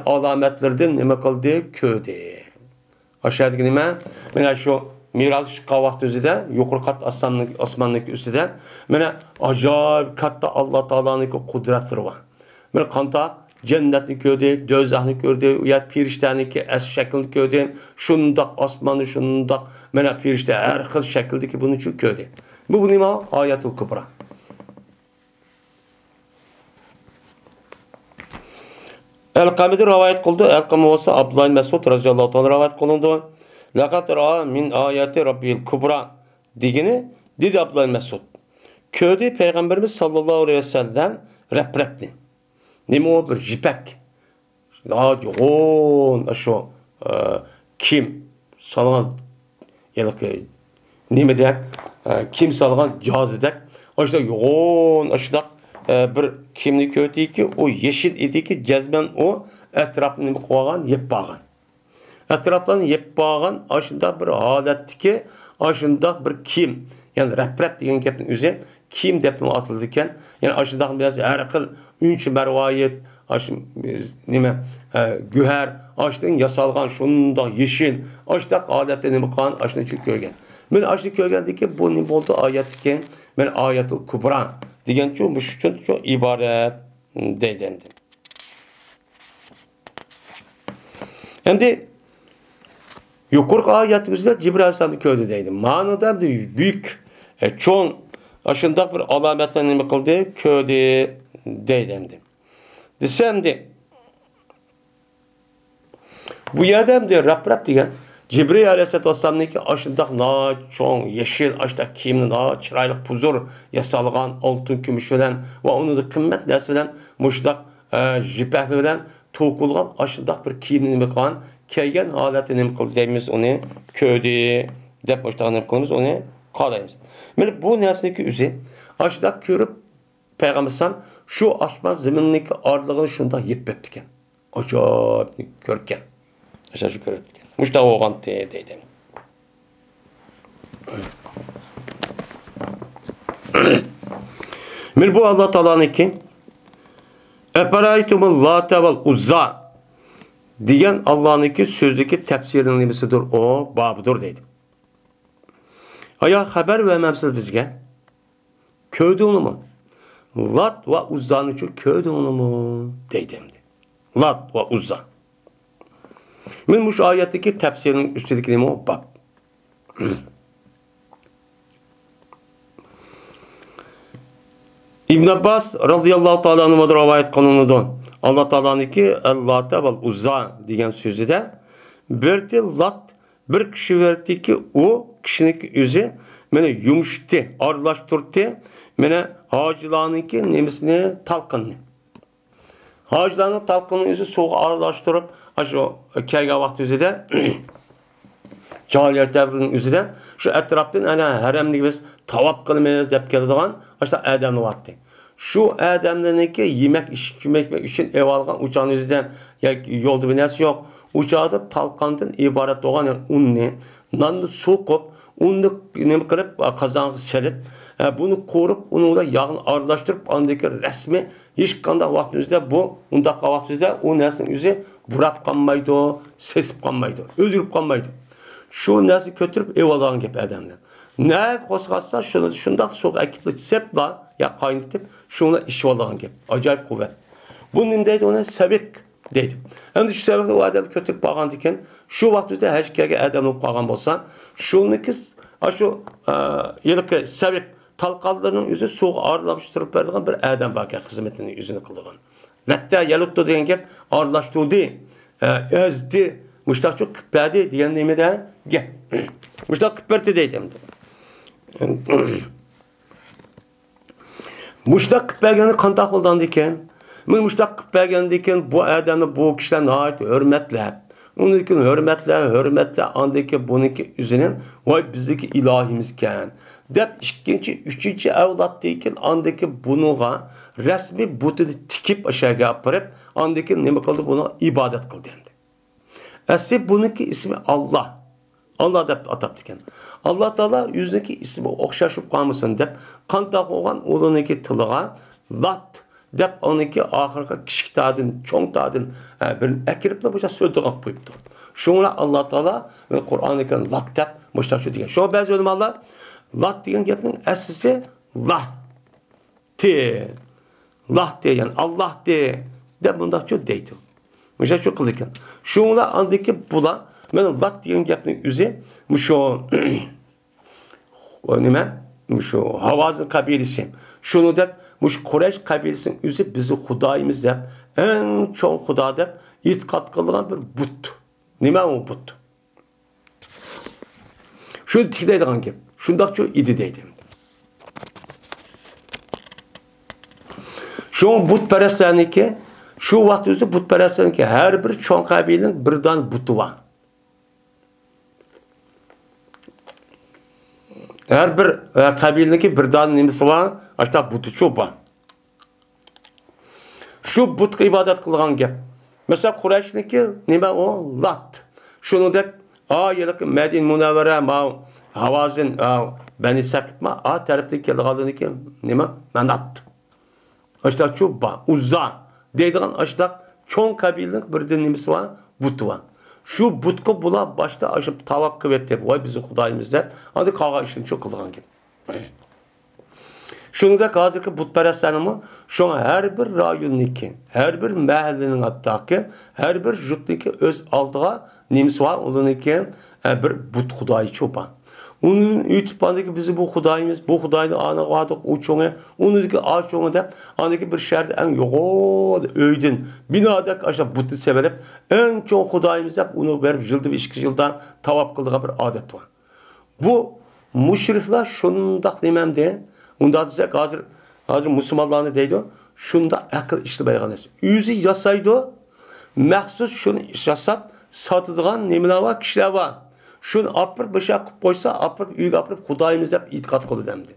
alametlerden nime kıldığı köyde. Aşağıdaki nime? Mene şu Miraç kavakt üzerinde yukarı kat asmanlık üstüden mene acayip katta Allah Teala'nın kudretleri var. Mene kanta cennetni gördü, dözahni gördü, ya pirişterniki es şeklini gördü, şundak asmanı şundak, mene pirişte her xil şekildeki bunu çok gördü. Bu nima ayetul kubra. El-Kamidi rivayet kıldı. El-Kamidi olsa Abdullah Mesud radıyallahu ta'ala rivayet kılındı. Laqad ra'a min ayati rabbil kubra digini dedi Abdullah Mesud. Köyde Peygamberimiz sallallahu aleyhi ve sellem reprepli. Nima o bir jipek. Yoğun şu kim salgan yani nima dek kim salgan cazidek o işte yoğun aşıda bir kimlik kötü ki o yeşil idi ki cezben o etrafını koygan yep bağan. Etraflarını yep bağan aşında bir adet ki aşında bir kim yani reprep diyen gapning o'zi kim deb atıldıkken yani aşında biraz her xil unchi marvoyat nima güher ashdan yasalgan shunda yeşil ashda odatda nima qilgan ashni ko'rgan. Men ashni ko'rgandiki bu nima bo'ldi oyatdagi men oyatul kubra degan shu uchun shu iborat deydim. Endi yuqorqi oyat o'zida Jibril alayhisalomni ko'rdi deydi. Ma'noda büyük cho'ng ashundaq bir alomatlarni nima qildi, ko'rdi deydim. Desemdi bu yerda rap degan Jibril alayhisalomniki ashundaq cho'ng yeşil ashda kiyimni chiroyli puzur yasalgan oltin kumush bilan va uni qimmat narsa bilan mushdaq jipak bilan to'qilgan ashundaq bir kiyimni nima qilgan kelgan holatini nima qildi deymiz, uni ko'rdi deb boshqa nima qilamiz, uni qaraymiz. Mana bu narsaniki o'zi ashundaq ko'rib payg'ambar shu osmon zaminniki orlig'ini shunday yeb bepti ekan. Ajoyib ko'rgan. Shu ko'rdi. Mushta o'g'an deydi. Men bu Alloh taolaniki Efaraytumul Lata vel Uzza degan Allohniki so'zdagi tafsirining nimasidir, o bobidir deydi. Aya xabar vermamsiz bizga? Ko'rdingmi? Lat va Uzzani uchun ko'rdingmi deydi. Lat va Uzza. Men bu oyatdagi tafsirining ustidagi nima bab. İbn Abbas radıyallahu ta'ala anhu rivayet qilinidan Alloh taolaniki Allata vel Uzza degan so'zida berti lat bir kishi verdiki u kishiniki o'zi meni yumshitdi, aralashtirdi, meni hojilarniki nemisini talqinni. Hojilarning talqinini o'zi suvga aralashtirib, shu kelgan vaqt o'zida Cahiliyet devrinin üzerinden şu etraftan ana haremni biz tavaf qilamiz deb keladigan işte adamlar vardı. Şu adamlarniki yemek için ev algan uçağın üzerinden yolda bir narsa yok. Uçağda talqandan ibaret olan unni, nanni so'qib, unni nima qilib qozonga selib, bunu ko'rib, uningda yog'ni aralashtirib, andagi rasmi hech qanday vaqtimizda bu undaq vaqtimizda u narsaning o'zi burab qolmaydi, sesib qolmaydi, o'zirib qolmaydi. Şu narsa ko'tirib ev olgan gap adamlar. Ne qo'zg'atsa shuni shundoq so'q akibli sepla ya qaynatib shuni ish olgan gap. Ajoyib quvvat. Bu nima deydi ona? Sabiq deydi. Endi shu sababni u adam ko'tirib qolgan ekan, shu vaqtda hech kimga adam bo'lib qolgan bo'lsa, shuniki shu yilqi sabiq talqanlarning o'zi so'q aralashtirib beradigan bir adam bor ekan, xizmatini o'zini qilgan. Latta yalutdi degan gap aralashtirdi, ezdi, mushtaqchu qipadi degan nimada gap. Mushtaq qipirdi deydi. Mushtaq qipagani qanday qo'ldan ekan? Men mushtaq qipaganda ekan bu odamni bu kishilar nihoyat hurmatlab, uniki hurmatla andiki buniki o'zining voy bizniki ilohimiz ekan deb ikkinchi, uchinchi avlodda ekan andiki bunuga rasmiy butini tikib aşağıya apirib, andiki nima qildi, buni ibodat qildi endi. Asli buniki ismi Allah. Allah deb atabdi ekan. Alloh taolo yüzdeki ismi o'xshashib qolmasin deb qandoq olgan o'liniki tiliga lat deb oniki oxirgi kichik tadin, cho'ng tadin bir akiribla bo'sha so'zga qo'yibdi. Shunga Alloh taolo Qur'onda lat deb mushtaqchi degan. Shu ba'zi ulamolar lat degan gapning aslisi lah degan Allah deb bundaqcha deydi. Mesela şu kılırken. Şunla andaki bula, ben lat diyen gapning o'zi, şu nima? Şu Havazin kabilesi. Şunu deb, muş Quraysh kabilesinin o'zi bizni Xudoyimiz deb, eng cho'ng Xudo deb e'tiqod qilgan bir but. Nima u but? Shu tiklaydigan gap. Shundaqcha idi deydi. Şu butparastlarniki şu vaqt o'zida butparastlarniki har bir cho'ng qabilaning birdan buti bor. Her bir qabilaniki birdan nimasi bor, ashta buti bor. Shu butga ibodat qilgan gap. Mesela Qurayshniki nima o? Lat. Shuni deb yilqi Madina Munawvara ma Havazin Bani Saqma tarafdagi kelganiki nima? Manat. Ashta shu bor. Uzza deydigan aşdaq çoğun kabilenin birden nimesi var? Butu var. Şu butku bula başta aşıp tavap kıvvet vay bizim Xudayımız deb. Hadi kağa işini çok kılgan gibi. Şuningdek hozirgi butparastlarni şuna her bir rayonniki, her bir mahallening hattaki, her bir jutniki öz aldığa nimesi var, onunki bir but Xudoy çoban. Onun ütüpandaki bizi bu Xudayımız, bu Xudayni ana vadık o çoğu, onunki a çoğu deb, andaki bir şehirde en yoğun öydün, binadak aşağı butu severip, en çoğu Xudayımız deb, onu verip yılda bir 2 yıldan tavap kıldığı bir adet var. Bu müşrikler şundak demem de, onda desek hazır Müslümanlarını deydi, şunda akıl işlemeyken es. Yüzü yasaydı, mahsus şunu yasap satıdığan nemeler var, kişiler var. Şunu apır başa koysa, apır üyge apır Xudayımız hep itikat kolu demdi.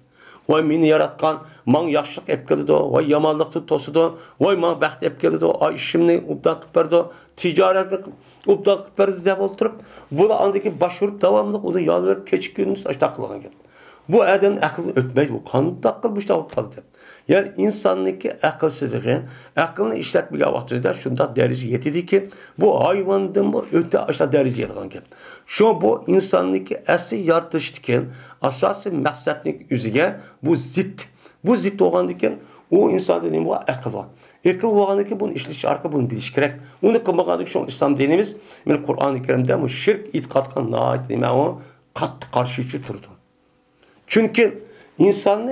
Vay meni yaratkan, man yaxşılık hep geldi, vay yamanlık tosudu, vay man baxt hep geldi, ay işimni ubdan kıpırdı, ticaretlik ubdan kıpırdı deb oturup, bu da andaki başvurup devamlık onu yalvarıp keçik gününüz açta kılgan gibi. Bu adamın aklı ötmeydi, bu kanun akıl bu işte kaldı. Yani insanlıki akılsızlığı, aklını işletmeye vaktinde şunda derece yetidi ki, bu hayvandan bu öte aşağı derece yetken gibi. Şu bu insanlıki asli yaratıştıkken, asası maksatlık üzüge bu zit. Bu zit oğandıkken, o insanda ne var? Akıl var. Akıl oğandıkken bunun işleyiş arka bunu biliş gerek. Onu kılmagandık şu İslam dinimiz, Kur'an-ı Kerim'de bu şirk itikatkan naat deme o kat karşı turdu. Çünkü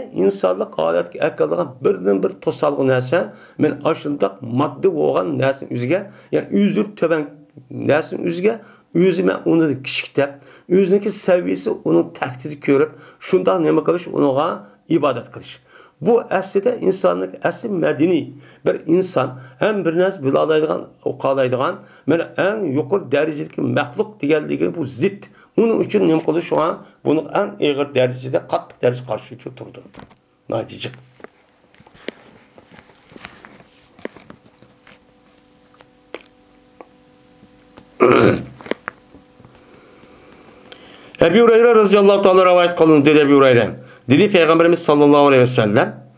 insanlık aletki akıllığa birden bir tosalgı nersen, men aşındak maddi oğan nersin üzge, yani üzül töben nersin üzge, üzüme onu kişiktep, üzündeki seviyesi onun tehdidi görüp, şundan neme kılış, ona ibadet kılış. Bu aslında insanlık asli medeni bir insan hem bir nas bilalaydigan, okalaydigan, men en yukarı derecedeki mahluk diyenliği bu zit. Onun için ne kıldı şu an? Bunun en ağır derecede, katlık derece karşı turdu. Nacicik. Ebu Hureyre radıyallahu ta'ala rivayet kılın dedi Ebu Hureyre. Dedi Peygamberimiz sallallahu aleyhi ve sellem,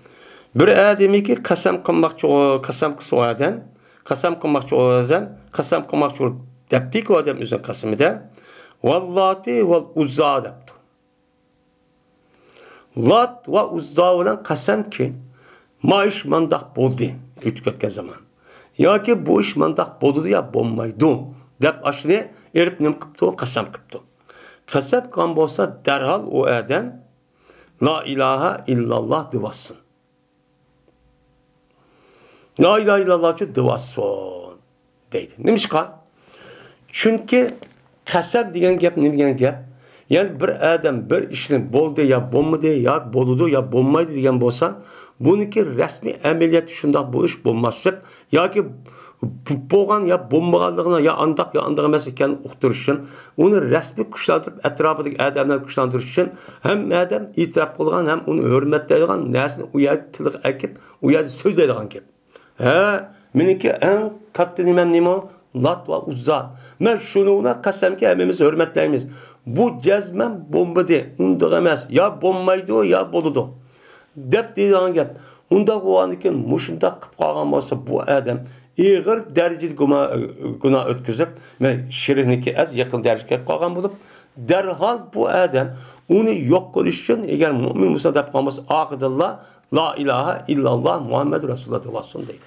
bir ademi ki kasam kılmakçı o adam, kasam kılmakçı o depti ki o adam üzerine kasımı da, Vallati vel Uzza depti. Lat ve Uzza olan kasam ki, ma iş mandak boldu, ütüketken zaman. Ya ki bu iş mandak boldu ya bommaydı. Dep aşını erip nem kıptı, kasam kıptı. Kasam kan bolsa derhal o adam, La ilahe illallah divassın. La ilahe illallah çu divassın. Deydi. Neymiş kan? Çünkü kasab degan gap ne degan gap? Yani bir adam bir işini boldu ya bommadı ya boludu ya bommaydı degan bolsa, buniki resmi ameliyat şunda bu iş bolmaslık yoki bo'lgan ya bo'lmaganligini ya andaq emas ekan uqtirish uchun uni rasmiy kuchlantirib atrofidagi odamlar kuchlantirish uchun ham odam e'tirof qilgan ham uni hurmatlaydigan narsani u yerga tiliga akib u yerda so'zlaydigan gap. Ha, meniki eng katta nima Lat va Uzza. Men shuni qasamki hammamiz hurmatlaymiz. Bu jazman bombadi, undiq emas. Ya bo'lmaydi ya bo'ladi. Deb deydigan gap. Unda bo'lgandan mushunda qilib qolgan bo'lsa bu odam ağır dereceli günah ötküzüp ve şirkniki az yakın dereceye kalkan bulup derhal bu adam onu yok kılış için eğer mümin musa da yapmamız akıdallah la ilahe illallah Muhammed Resulullah diyorsun değil.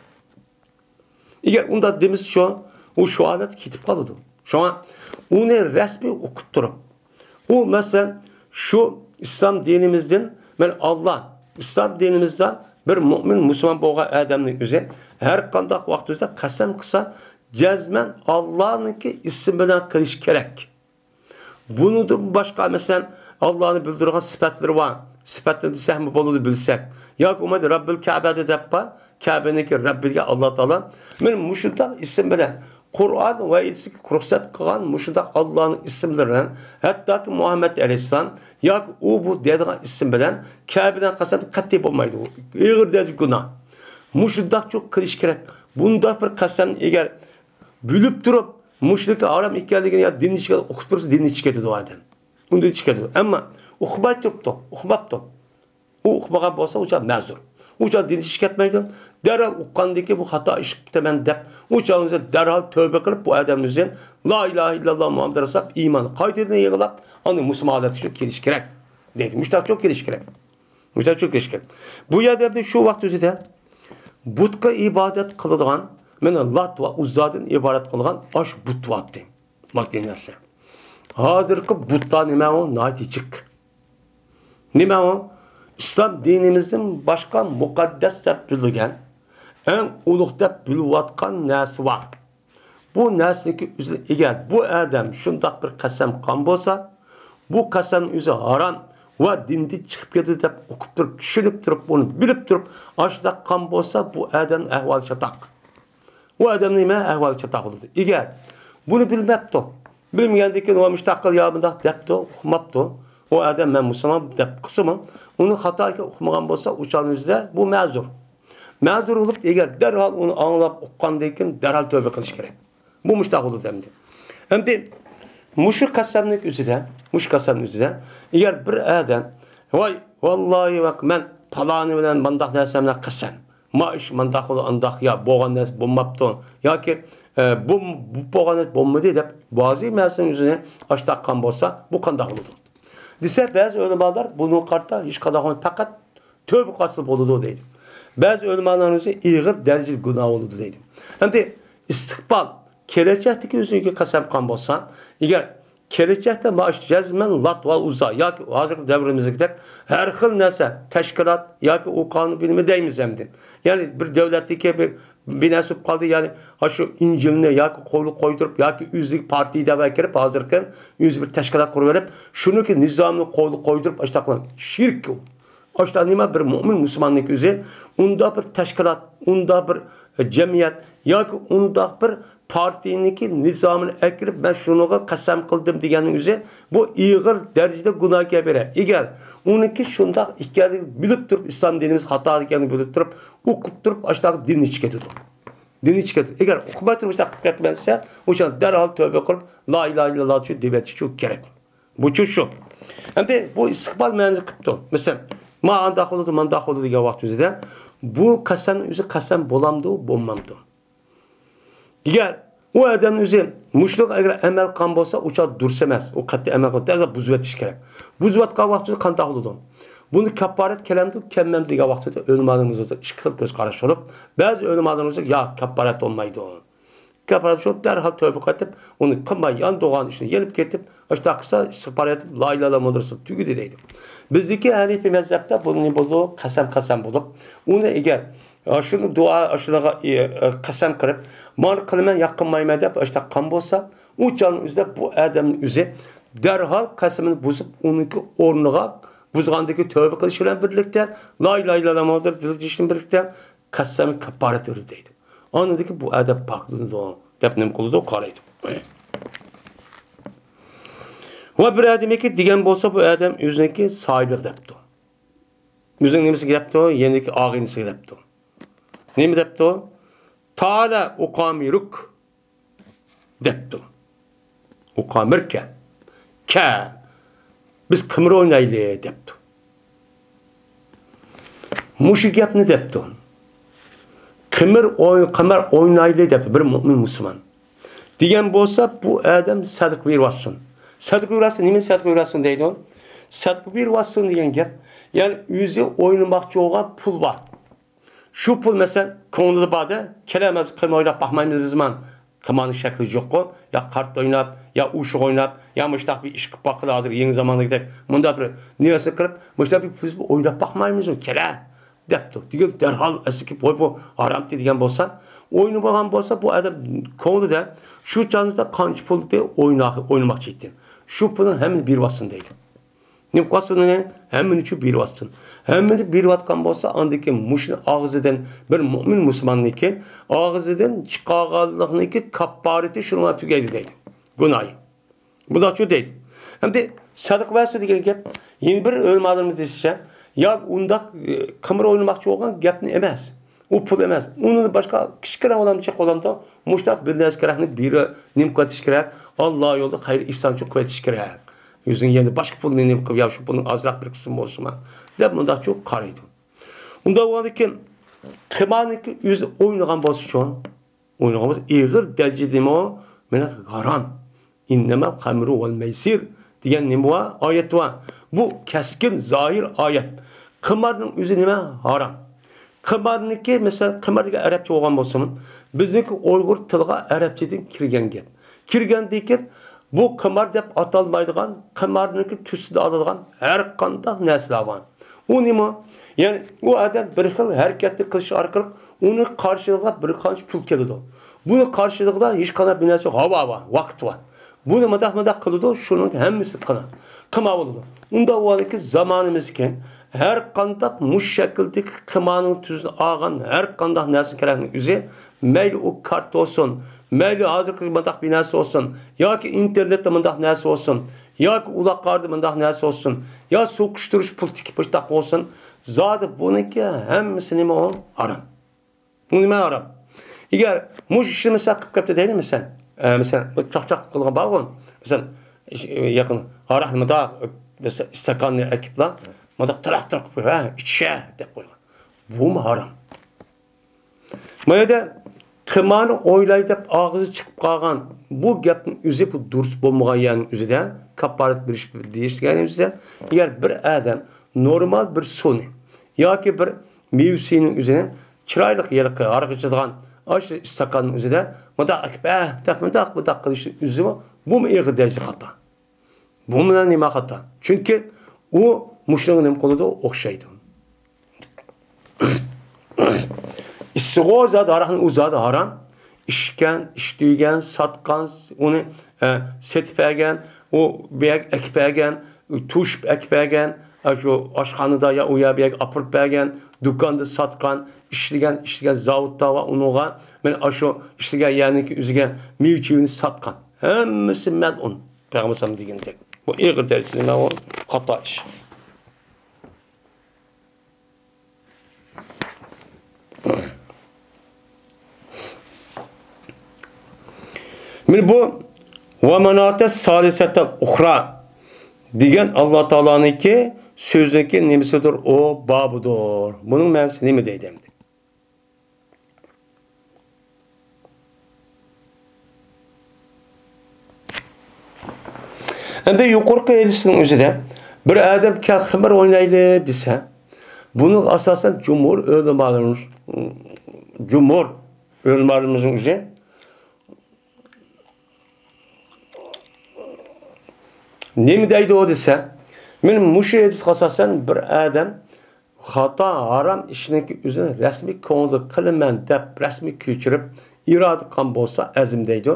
Eğer onda demiş şu adet kitap kalıdı. Şu an onu resmi okutturup o mesela şu İslam dinimizden ben Allah İslam dinimizden bir mümin Müslüman boğa adamın üzerine her kandak vaktinde kasem kısa cezmen Allah'ınki isim bilen kılış gerek. Bunu da başka mesela Allah'ın bildirgen sıfatları var. Sıfatları sehmi boludu bilsek. Ya umad Rabbil Kabe'de deppa Kabe'ninki Rabbil'e Allah Teala men muşundan isim bilen Kur'an ve ilsik ruhsat kılan muşundan Allah'ın isimlerinden hatta ki Muhammed Aleyhisselam ya o bu dediğin isim bilen Kabe'den kasem katli olmaydı. Ağır derece günah. Muşundak çok kılış gerek. Bunda bir kasem eğer bülüp durup muşriki aram hikayeliğini ya dinini çıkardı, okutursa dinini çıkardı o adam. Onu da çıkardı. Ama okubay duruptu, okubaptı. O okumagan olsa uçak mezur. Uca din iş ketmeydi. Derhal uqqandaki bu hata iş kitamen dep. Uçağınıza derhal tövbe kılıp bu adamımızın la ilahe illallah Muhammed Resulullah imanı kaydedine yığılıp onu Müslümanlar için geliş gerek. Deydi. Müştak çok geliş gerek. Müştak çok geliş gerek. Bu yerde şu vakt üzere butqa ibadet kılıdığan men Lat ve Uzza'dan ibaret kılgan aş but vatdi. Bak dinlerse. Hazırki butlar nime o? Naticik. Nime o? İslam dinimizin başka mukaddes dep bilgen, en uluk dep bilvatkan nesi var. Bu nesniki üzere eğer bu adam şundak bir kasem kan bolsa, bu kasem üzere haram ve dindi çıkıp yedi dep okup durup, düşünüp durup, onu bilip durup, aşdak kan bolsa bu adam ehval çatak. O adam nime ehval çatak oldu. Eğer bunu bilmepti, bilmeyendeki o müştakkal yağmında depti, okumaptı. O adam ben Müslüman dep kısmım. Onu hata ki okumagan bolsa uçağınızda bu mezur. Mezur olup eğer derhal onu anlap okkandayken derhal tövbe kılış gerek. Bu müştak olur demdi. Hem de muşuk kasamlık üzere, eğer bir adam vay vallahi bak ben palanı bilen mandak nesemle kasam. Maaş mandak olur andak ya boğan nes bulmaptı. Ya ki bu boğan nes bulmadı deyip bazı meselenin üzerine açtak kan bolsa bu kandak olurdu. Dise bazı ölümalar bunu karta hiç kadar fakat tövbe kasıp olurdu deydim. Bazı ölümaların üzerine iğir dereceli günah olurdu deydim. Hem de istikbal kelecekteki üzerine kasem kan bolsa eğer kelecekte maaş cezmen Lat ve Uzza ya ki hazır devrimizdeki her xil nese teşkilat ya ki o kanun bilimi deymiz emdi. Yani bir devletteki bir binasıp kaldı yani şu İncil'ine ya ki kolu koydurup ya ki üzlük partiyi de bekirip hazırken yüz bir teşkilat kuruverip şunu ki nizamını kolu koydurup açtaklan şirk o. Açta nima bir mümin Müslümanlık üzere onda bir teşkilat, onda bir cemiyet ya ki onda bir partiyiniki nizamını ekirip ben şunu kasam kıldım diyenin üzere bu iğir derecede günah gebere. Eğer onunki şunda hikaye bilip durup İslam dinimiz hata dikenini bilip durup okup durup açta din içketidir. Din içketidir. Eğer okumak durmuş etmezse o zaman derhal tövbe kılıp la ilahe illallah şu devleti çok gerek. Bu şu. Hem de bu istikbal menzil kıptı. Mesela ma andak olurdu mandak olurdu diye vakti üzere bu kasanın üzeri kasan bolamdı bommamdı. Eğer o adamın üzeri müşrik eğer emel kan bolsa uçak dursemez. O katı emel kan derse buzvet iş gerek. Buzvet kan vakti kandak olurdu. Bunu kaparet kelamdı kemmem diye vakti ölümadığımızda çıkıp göz karış olup bazı ölümadığımızda ya kaparet olmaydı o. Kaparet olup derhal tövbe edip onu kımay yan doğan işine gelip getip işte kısa istihbar edip la ilahe illallah tügü dedeydi. Bizdeki Hanefi mezhepte bunun buluğu kasam bulup onu eğer şunu dua aşırıga kasam kırıp mal kılmen yakınmayma deyip işte kan bolsa o canın üzerinde bu adamın üzeri derhal kasamını bozup onunki ornuğa buzgandaki tövbe kılışıyla birlikte la ilahe illallah Muhammed Resulullah birlikte kasamı kaparet ördeydi. Anladı bu adab paklığında o depnem kulu da o karaydı. Ve bir adam ki diyen bolsa bu adam yüzündeki sahiplik depti. Yüzün nemesi depti o, yenideki ağinisi depti o. Nemi depti o? Teala ukamiruk depti o. Ukamirke. Ke. Biz kımır oynaylı depti. Muşik yapını depti o. Kımır oynaylı depti. Bir mümin Müslüman. Diyen bolsa bu adam sadık bir vassın. Sadık uğrasın, nemin sadık uğrasın deydi o? Sadık bir vassın diyen gel. Yani yüzü oynamakçı olan pul var. Şu pul mesela konuda bağda kelemez kırma oynap bakmayımız bir zaman kımanın şekli yok o. Ya kart oynap, ya uşuk oynap, ya müştak bir iş bakıladır yeni zamanda gidelim. Bunda bir niyası kırıp müştak bir oynap bakmayımız o kele. Depti. Diyor derhal eski bu haram diyen bolsa oyunu bakan bolsa bu adam konuda şu canlıda kanç pul diye oynamak çektim. Şu pulun hemen bir vasfındaydı. Ne vasfında ne? Hemen üçü bir vasfın. Hemen bir vatkan bolsa andaki muşun ağzıdan bir mümin Müslümanlık ki ağzıdan çıkağalıqniki kappareti şuna tügeydi deydi. Günahı. Bu da şu deydi. Hem de sadık vasfı diye gep yeni bir ölmadığımız dese ya onda kamera oynamakçı olan gepni emez. O pul emez. Onun başka kişiler olan çık olan da muştak bir neskerekni biri nimkat işkerek Allah yolda hayır ihsan çok kuvvet işkerek. Yüzün yeni başka pulunu nimkat ya şu pulun azrak bir kısım olsun. De bunda çok karıydı. Unda olarken qımaniki özü oynagan bolsa üçün, oynagan bolsa ağır derecede o mena haram. İnnemel hamru vel meysir diyen nima var? Ayet var. Bu keskin zahir ayet. Qımarның özü nima? Haram. Qımarniki mesela qımardagi Arapça olgan bolsun, bizniki Uyghur tiliga Arapçadan kirgen gap. Kirgen deyken bu qımar deb atalmaydigan, qımarniki tüsüde aladigan her qandaq narsa var. O nima? Yani o adam bir xil hareketli qilish orqali uni qarshilab bir qancha pul keladi. Buni qarshilığida hech qanday bir narsa havo var, vaqt var. Bunu madaq qiladi, şunun hammasi qima bo'ladi. Unda o'liki zamonimizken her qandaq mush shakldagi qimaning tuzini olgan her qandaq narsa kerakni o'zi, mayli u kart olsun, mayli hozirgi madaq bir narsa olsun, yoki internetda madaq narsa olsun, yoki uloqlarda madaq narsa olsun, yo so'qishtirish pul tikib paytaq olsun, zodi buniki hammasi nima o? Haram. Bu nima haram? Eğer mush ishni mesela qilib ketdi deydimi sen? Mesela çak qilgan bağın. Mesela yakın harahmada mesela istakanlı ekipler moda traktör koyuyor. Ha, içe de koyuyor. Bu mu haram? Mayada qımanı oylayıp ağzı çıkıp qalğan bu gapning özü bu durus bolmagan yani özüde kaparat bir iş deyishgan özüde eğer bir adam normal bir suni yoki bir mevsinin özüne chiroyli yiliqi arg'ichadigan aşı istakanın özüde moda akba qilish özü bu mu ağır derece hata? Bu mu nima hata? Çünkü o muşluğun nima qiladi o'xshaydi. İstiğo zat araqning o'zadi haram. İşken, iştiygen, satkan, onu setfegen, o beyek ekfegen, tuş ekfegen, şu aşxanada ya uya beyek apırp begen, dükkanda satkan, işligen zavutta va unuğa, men aşo işligen yani ki üzgen mevçivini satkan. Hemmesi melun. Peygamber degan tek. Bu ağır derecede ne o? Hata iş. Men bu ve menatet salisetel uhra degan Allah Taala'nınki sözündeki nimesidir o babudur. Bunun ma'nosi nima deydi? Endi yuqorqi hadisning o'zida bir adam ximir o'ynaydi desa, bunu asosan jumhur ulamolarimiz o'zi nima deydi o desa, men mushu hadisga asosan bir adam xato haram ishniki o'zini rasmiy ko'ngil qilaman deb rasmiy ko'chirib iroda qilgan bo'lsa azm deydi.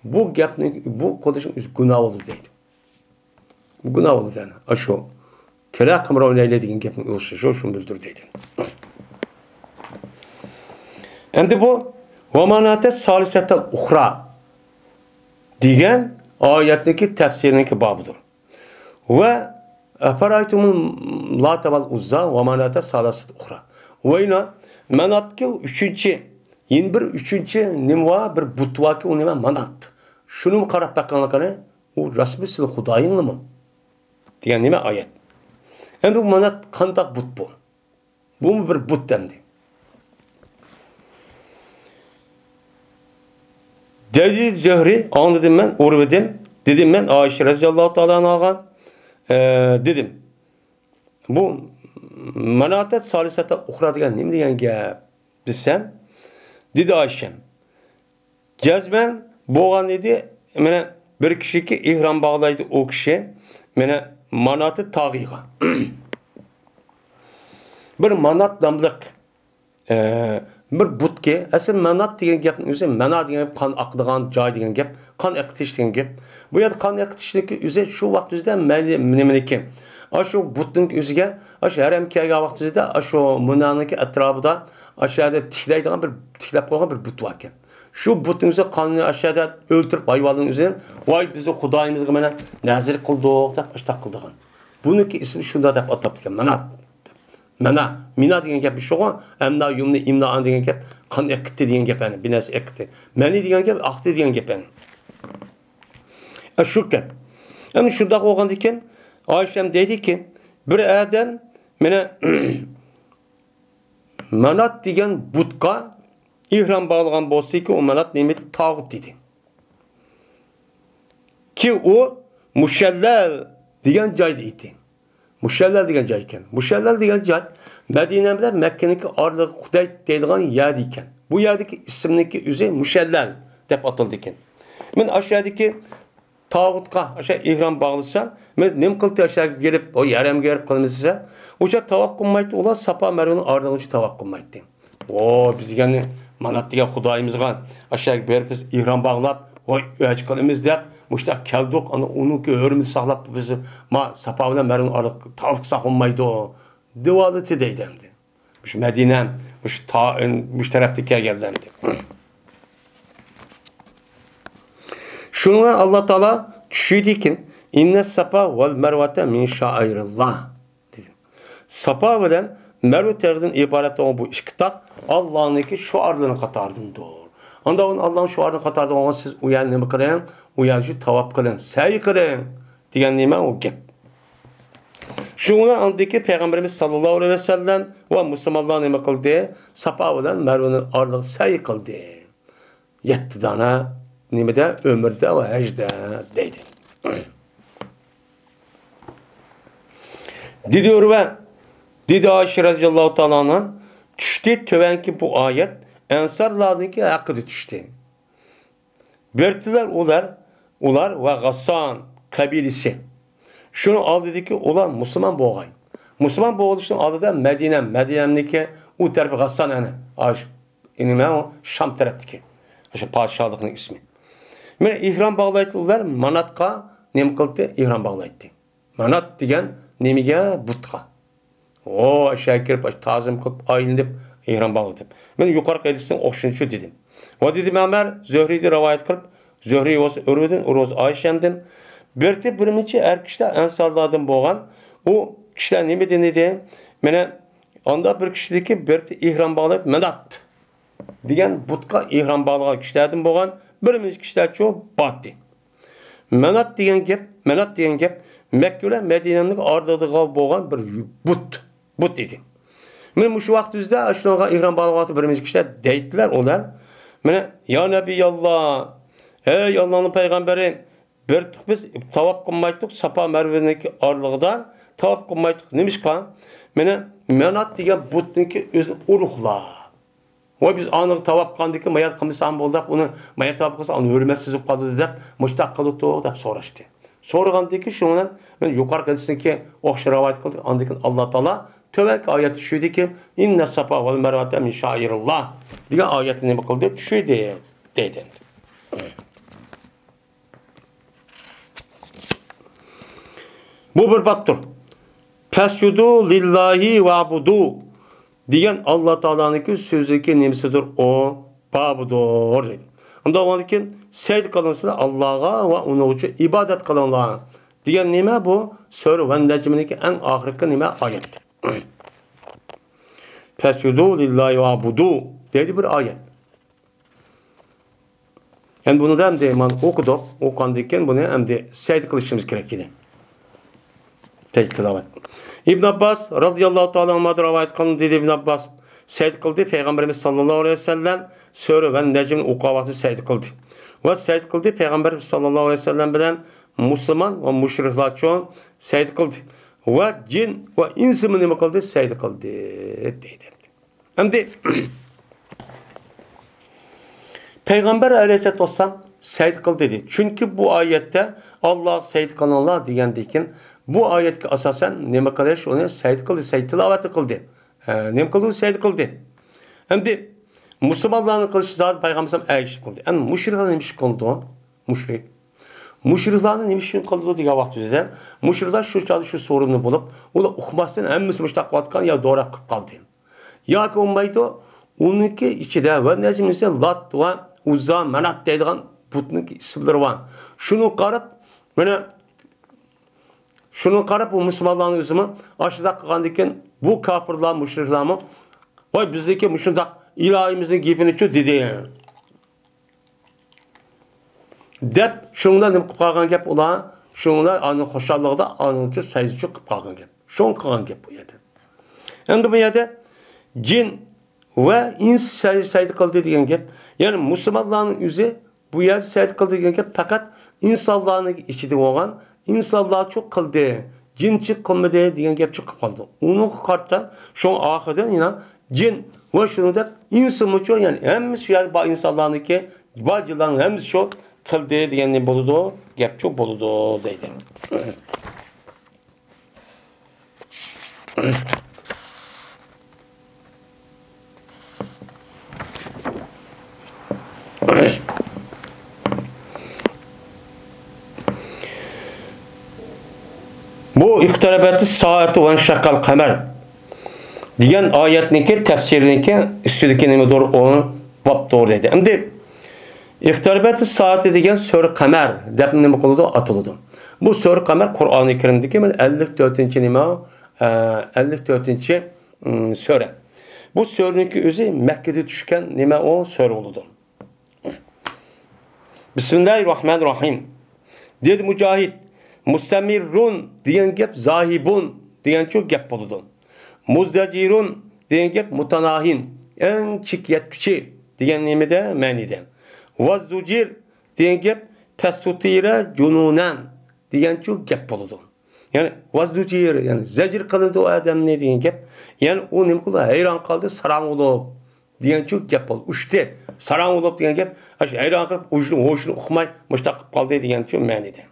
Bu gapning bu qilishning o'zi gunoh bo'ladi deydi. Gunoh bo'ladi yani. Shu kira qimra o'ynaydi degan gapning o'zi shu bildirdi deydi. Endi bu va manatat salisatal ukhra degan oyatniki tafsiriniki bobidir. Ve aparaytumul lata vel uzza ve manata salasat ukhra. Ve ina manatki üçüncü nimva bir butvaki o nima manat. Şunu mu qarab bakkanlıqani o rasmi sil Xudayınlı mı? Diyen nima ayet. Endi bu manat qandaq but bu? Bu mu bir but dendi? Dedi Zöhri anladım ben, orvedim. Dedim ben Ayşe radhiyallahu ta'ala dedim. Bu manatet salisata ukhra degan nima degan gap desem, dedi Ayşem. Cazben bo'lgan edi, mana bir kishiki ihrom bog'laydi o kishi, mana manati tag'iga. Bir manat namliq bir butga, asl manat degan gapning o'zi, mana degan qon aqdigan joy degan gap, qon aqitish degan gap. Bu yerda qon aqitishlik o'zi shu vaqt o'zida nimaniki? Shu butning o'ziga, shu haram kelgan vaqt o'zida shu munaniki atrofida aşağıda tiklaydigan bir tiklab qo'ygan bir but bor ekan. Shu butning o'zi qonni aşağıda o'ltirib hayvonning o'zini, "Voy bizni Xudoyimizga mana nazr qildik" deb ishtaq qildigan. Buniki ismi shunda deb atabdigan, manat. Mana mina degan gap shu, amna yumni imna degan gap, qon aqitdi degan gap ani, binas aqitdi. Mani degan gap aqdi degan gap ani. Shu gap. Ana shunda bo'lgan ekan, Ayşem dedi ki, bir adam mana Manat degan butqa ihrom bağlagan bolsa-ki, o manat nima edi? Tağut dedi. Ki o Muşellal degan joyda edi. Muşellal degan joy ekan. Muşellal degan joy Madina bilan Makkaniki orlig'i Xudoy deydigan yer ekan. Bu yerdagi ismniki o'zi Muşellal deb ataldi ekan. Men aşağıdaki tağutqa, aşağı ihrom bağlasan, men nim qildi aşağı gelip o yaramga gelip qilmasa, o'sha tavob qilmaydi, ular Safa Marvaning orlig'iga tavob qilmaydi. O bizga manat degan Xudoyimizga aşağı berib biz ihrom bağlab, voy o'ch qilamiz deb Muşta keldik, ana onunki hürmeti saqlab bizi ma Safa bilan Marvaning orlig'iga tavob qilsa olmaydi. Divaleti deydimdi. Muş Medine, muş tarafta kelganlardi. Şuna Allah Taala tushuydi ki inna safa vel mervete min şairillah dedi. Safa bilan Merve tağdan ibaret olan bu ikki taq Allah'ınki şuarlarını qatarındır. Onda Allah'ın şuarını qatardı olan siz uyan nima qiling? Uyan shu tavob qiling, sa'i qiling degan nima o gap. Şuna andaki Peygamberimiz sallallahu aleyhi ve sellem ve Müslümanlar nima qildi? Safa bilan Mervening orlig'i sa'i qildi. 7 dana nimada ömürde ve hecde deydi. Diyor ve dedi Ayşe radhiyallahu ta'ala düştü tövenki bu ayet ensarlardaki hakkıda düştü. Bertiler ular ve Gassan kabilesi. Şunu al dedi ki ular Müslüman boğay. Müslüman boğuluşun adı da Medine'deki o tarafı Gassan yani. O Şam taraftaki. İşte padişahlıkның ismi. Mene ihram bağlaydılar manatqa nima qildi? İhram bağlaydı. Manat degan nemiga? Butqa. O aşağı kirib tazim qilib aylanib ihram bağladı. Men yuqorqi hadisdan o'xshuncha dedim. Va dedi Ömer Zöhri'de rivayet qilib, Zöhri o'zi Urudin, Uruz Ayşem'den birinchi erkishlar ansarlardan bo'lgan. O kishilar nima dedi? Mene onda bir kishidagi birti ihram bağlaydı manat degan butqa ihrom bağlagan kishilardan bo'lgan birinchi kishilar cho batdi. Manat degan gap Makka bilan Madinaning o'rtadagi bo'lgan bir but edi. Men shu vaqtda shunaqa ihrom bağlagan birinchi kishilar deydilar ular. Mana ya Nabiyalloh, ey Allohning payg'ambari, bir biz tavob qilmaydik Safa Marvaning o'rlig'idan tavob qilmaydik. Nimishqa? Mana manat degan butniki o'zini ulug'lar. O biz anı tavap kandı ki mayat kımısan boldak onu mayat tavap kılsa onu hürmetsizlik kaldı deyip müştak kılıp doğru deyip soraştı. Sorğandı ki şundan ben yukarı kadısın ki okşu rivayet kıldık andıkın Allah Teala tövbek ayet düşüydü ki inne safa vel mervete min şairillah diye ayetine bakıldı düşüydü dedi. Bu bir baptır. Fescudu lillahi ve abudu diyen Allah Teala'nınki sözüki nemsidir o babudur dedi. Onda o ki secde kılınsın Allah'a ve onun için ibadet kılınlar. Diyen nime bu? Sure ve Necm'deki en ahirki nime ayettir. Fescudu lillahi ve abudu dedi bir ayet. Yani bunu da hem de okuduk, okandıyken bunu hem de secde kılışımız gerekli. Tilavet. İbn Abbas radıyallahu ta'ala anh'a rivayet kılın dedi İbn Abbas. Secde kıldı Peygamberimiz sallallahu aleyhi ve sellem Sure ve Necm'in okuvatını secde kıldı. Ve secde kıldı Peygamberimiz sallallahu aleyhi ve sellem bilen Müslüman ve müşrikler çoğun secde kıldı. Ve cin ve insi nima kıldı? Secde kıldı dedi. Hem de Peygamber aleyhisselatü vesselam secde kıldı dedi. Çünkü bu ayette Allah secde kılanlar diyen bu ayetki asasen nima qilish onu secde kıldı, secde tilavati kıldı. Nima kıldı? Secde kıldı. Hem de Müslümanların kılışı zaten Peygamberimiz ayşip kıldı. Yani müşrikler neymiş kıldı o? Müşrik. Müşriklerin neymiş kıldı diye vaxtımızda. Müşrikler şu sorunu bulup, o da okumasından emmisi müştak vatkan ya doğru kaldı. Ya ki olmaydı, onunki içinde ve necmisi Lat ve Uzza, Menat deydiğen putnunki isimleri var. Şunu qarab bu Müslümanların özümü aşıda kılgandıyken bu kafirler, müşrikler mi? Vay bizdeki müşrikler ilahimizin gipini çö dedi. Dep şundan ne kılgan gap ola, şundan anın hoşallıqda anın sayısı çok kılgan gap. Şun kılgan gap bu yerde. Hem de bu yerde cin ve ins saydı kıldı degan gap. Yani Müslümanların yüzü bu yer saydı kıldı degan gap fakat insanların içinde olan insanlar çok kıldı. Cinçik kılmadı degan gap çıkıp kaldı. Onun karttan şu ahirden yine cin ve şunu da insan muço yani hemisi yani bu insanların ki bacıların hemisi şu kıldı degan ne boludu? Gap çok boludu deydi. Bu iqtarabatı saati ve şakal kamer diyen ayetninki tefsirinki üstündeki nime doğru onu bab doğru dedi. Şimdi iqtarabatı saati diyen sure kamer dep nime kıldı atıldı. Bu sure kamer Kur'an-ı Kerim'deki 54. nime 54. sure. Bu sureninki özü Mekke'de düşken nime o sure oldu. Bismillahirrahmanirrahim. Dedi Mücahit Mustamirrun diyen gep zahibun diyen çok gep boludu. Muzdacirun diyen gep mutanahin en çık yetküçi diyen nimede menide. Vazducir diyen gep pestutire cununen diyen çok gep boludu. Yani vazducir yani zecir kılındı o adam ne diyen gep. Yani o nim kılı hayran kaldı saran olup diyen çok gep oldu. Uçtu saran olup diyen gep. Hayran kalıp uçlu hoşunu okumay müştak kaldı diyen çok menide.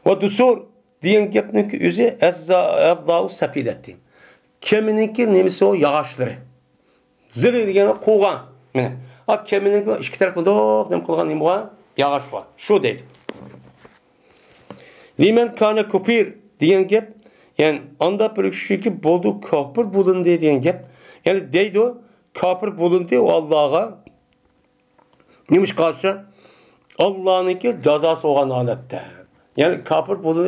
Ve dusur diyen gepninki üzü ezzâ'u sepiletti. Kemininki nemisi o yağışları. Zırı diyen koğan. Kemininki iki tarafında nem kılgan nem koğan yağış var. Şu deydi. Limen kâne kupir diyen gep. Yani anda bir ki boldu kapır bulundu diyen gep. Yani deydi o kapır bulundu o Allah'a. Neymiş karşı? Allah'ınki cezası olan alette. Yani kafir bunu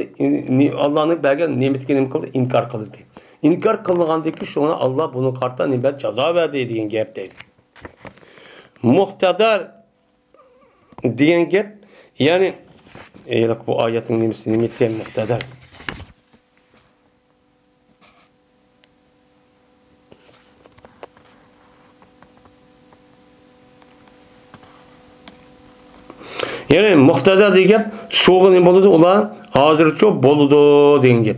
Allah'ın belgen nimetini kıldı, inkar kıldı. İnkar kılgandaki şuna Allah bunun kartta nimet ceza verdi diyen gep değil. Muhtedar diyen gep yani bu ayetin nimeti muhtedar. Yani muhtedar diyen gep soğuk ne boludu ulan hazır çok boludu diyen gep.